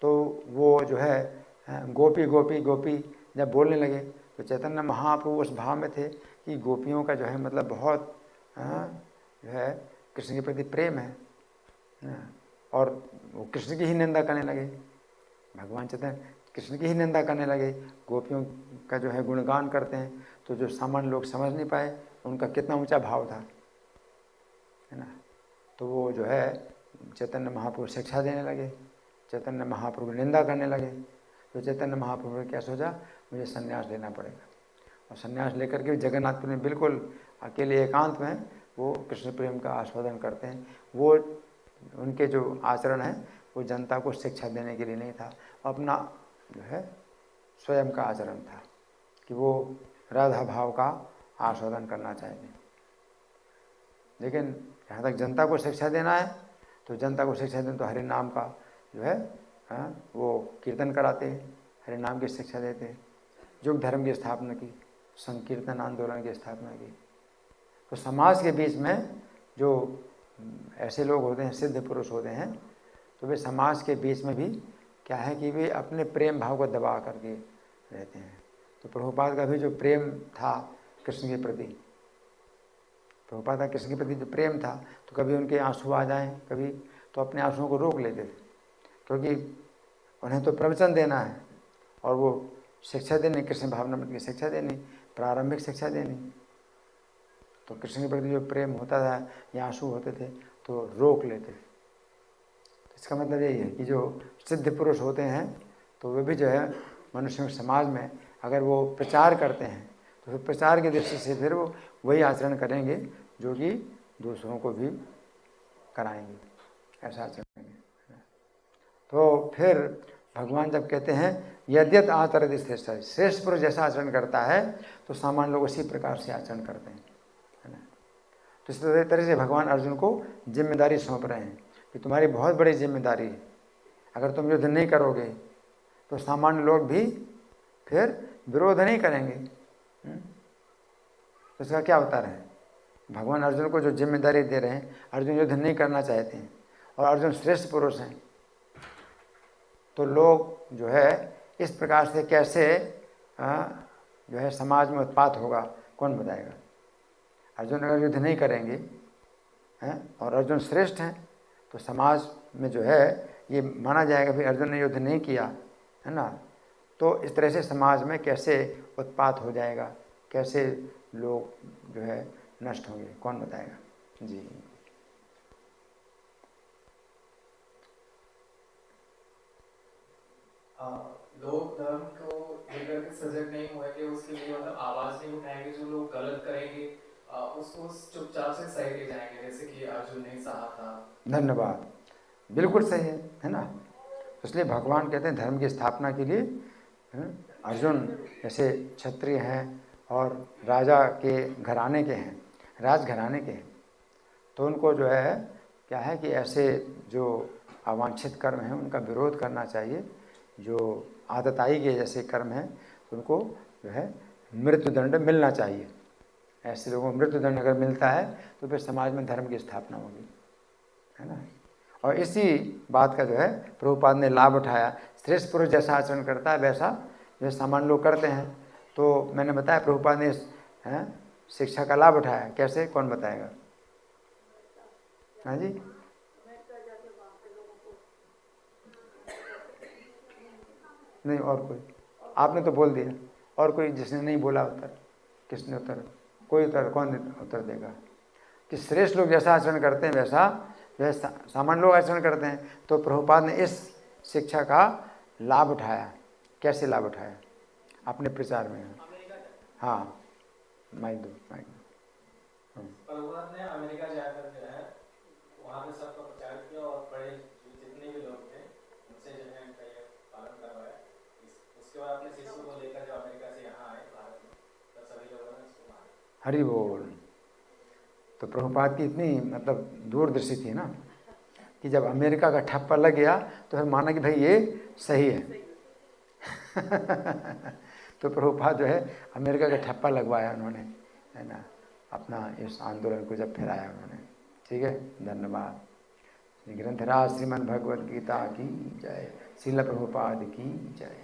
तो वो जो है गोपी गोपी गोपी जब बोलने लगे तो चैतन्य महाप्रभु उस भाव में थे कि गोपियों का जो है मतलब बहुत जो है कृष्ण के प्रति प्रेम है, और वो कृष्ण की ही निंदा करने लगे। भगवान चैतन्य कृष्ण की ही निंदा करने लगे, गोपियों का जो है गुणगान करते हैं, तो जो सामान्य लोग समझ नहीं पाए उनका कितना ऊंचा भाव था, है ना। तो वो जो है चैतन्य महाप्रभु शिक्षा देने लगे, चैतन्य महाप्रभु निंदा करने लगे। तो चैतन्य महाप्रभु ने क्या सोचा, मुझे संन्यास लेना पड़ेगा, और संन्यास लेकर के जगन्नाथपुरी में बिल्कुल अकेले एकांत में वो कृष्ण प्रेम का आस्वादन करते हैं। वो उनके जो आचरण है वो जनता को शिक्षा देने के लिए नहीं था, अपना जो है स्वयं का आचरण था कि वो राधा भाव का आस्वादन करना चाहिए। लेकिन जहाँ तक जनता को शिक्षा देना है तो जनता को शिक्षा देना तो हरि नाम का जो है वो कीर्तन कराते हैं, हरि नाम की शिक्षा देते हैं, युग धर्म की स्थापना की, संकीर्तन आंदोलन की स्थापना की। तो समाज के बीच में जो ऐसे लोग होते हैं, सिद्ध पुरुष होते हैं, तो वे समाज के बीच में भी क्या है कि वे अपने प्रेम भाव को दबा करके रहते हैं। तो प्रभुपाद का भी जो प्रेम था कृष्ण के प्रति, प्रभुपाद का कृष्ण के प्रति जो प्रेम था, तो कभी उनके आंसू आ जाएं कभी तो अपने आंसुओं को रोक लेते थे, क्योंकि उन्हें तो प्रवचन देना है और वो शिक्षा देनी, कृष्ण भावनामृत की शिक्षा देनी, प्रारंभिक शिक्षा देनी। तो कृष्ण के प्रति जो प्रेम होता था या आंसू होते थे तो रोक लेते थे। तो इसका मतलब यही है कि जो सिद्ध पुरुष होते हैं तो वे भी जो है मनुष्य के समाज में अगर वो प्रचार करते हैं तो फिर प्रचार की दृष्टि से फिर वो वही आचरण करेंगे जो कि दूसरों को भी कराएंगे, ऐसा आचरण करेंगे। तो फिर भगवान जब कहते हैं यद्यत आचरति श्रेष्ठ, श्रेष्ठ पुरुष जैसा आचरण करता है तो सामान्य लोग उसी प्रकार से आचरण करते हैं, है ना। तो इस तरह से भगवान अर्जुन को जिम्मेदारी सौंप रहे हैं कि तुम्हारी बहुत बड़ी जिम्मेदारी है, अगर तुम युद्ध नहीं करोगे तो सामान्य लोग भी फिर विरोध नहीं करेंगे। तो इसका क्या उत्तर है, भगवान अर्जुन को जो जिम्मेदारी दे रहे हैं, अर्जुन युद्ध नहीं करना चाहते हैं और अर्जुन श्रेष्ठ पुरुष हैं, तो लोग जो है इस प्रकार से कैसे जो है समाज में उत्पात होगा, कौन बताएगा। अर्जुन अगर युद्ध नहीं करेंगे हैं और अर्जुन श्रेष्ठ हैं तो समाज में जो है ये माना जाएगा भी अर्जुन ने युद्ध नहीं किया, है ना। तो इस तरह से समाज में कैसे उत्पात हो जाएगा, कैसे लोग जो है नष्ट होंगे, कौन बताएगा जी। लोग धर्म को लेकर के सजग नहीं हुएंगे, उसके लिए मतलब आवाज नहीं उठाएंगे, जो लोग गलत करेंगे उसको चुपचाप से सही ले जाएंगे, जैसे कि अर्जुन ने सहा था। धन्यवाद, बिल्कुल सही है ना। इसलिए भगवान कहते हैं धर्म की स्थापना के लिए अर्जुन जैसे क्षत्रिय हैं और राजा के घराने के हैं, राजघराने के हैं, तो उनको जो है क्या है कि ऐसे जो अवांछित कर्म हैं उनका विरोध करना चाहिए। जो आतताई के जैसे कर्म हैं उनको जो है मृत्युदंड मिलना चाहिए। ऐसे लोगों को मृत्युदंड अगर मिलता है तो फिर समाज में धर्म की स्थापना होगी, है ना। और इसी बात का जो है प्रभुपाद ने लाभ उठाया, श्रेष्ठ पुरुष जैसा आचरण करता है वैसा जो सामान्य लोग करते हैं। तो मैंने बताया प्रभुपाद ने शिक्षा का लाभ उठाया। कैसे, कौन बताएगा? हाँ जी, नहीं और कोई? आपने तो बोल दिया, और कोई जिसने नहीं बोला उत्तर? किसने उत्तर? कोई उत्तर, कौन उत्तर देगा? कि श्रेष्ठ लोग जैसा आचरण करते हैं वैसा सामान्य लोग आचरण करते हैं। तो प्रभुपाद ने इस शिक्षा का लाभ उठाया। कैसे लाभ उठाया? अपने प्रचार में। हाँ, माइक दो, माइक दो। प्रभुपाद ने अमेरिका जाकर जो है वहाँ पे सबका प्रचार किया और बड़े जितने भी लोग थे उनसे जो है इनका ये पालन करवाया। उसके बाद अपने शिष्यों को लेकर जो अमेरिका से यहाँ आए भारत में, तो सभी लोगों ने उसको माना। हरि बोल। तो प्रभुपाद की इतनी मतलब दूरदृष्टि थी ना कि जब अमेरिका का ठप्पा लग गया तो फिर माना कि भाई ये सही है। तो प्रभुपाद जो है अमेरिका का ठप्पा लगवाया उन्होंने, है ना, अपना इस आंदोलन को जब फैलाया उन्होंने। ठीक है, धन्यवाद। ग्रंथराज श्रीमद् भगवद गीता की जय। श्रील प्रभुपाद की जय।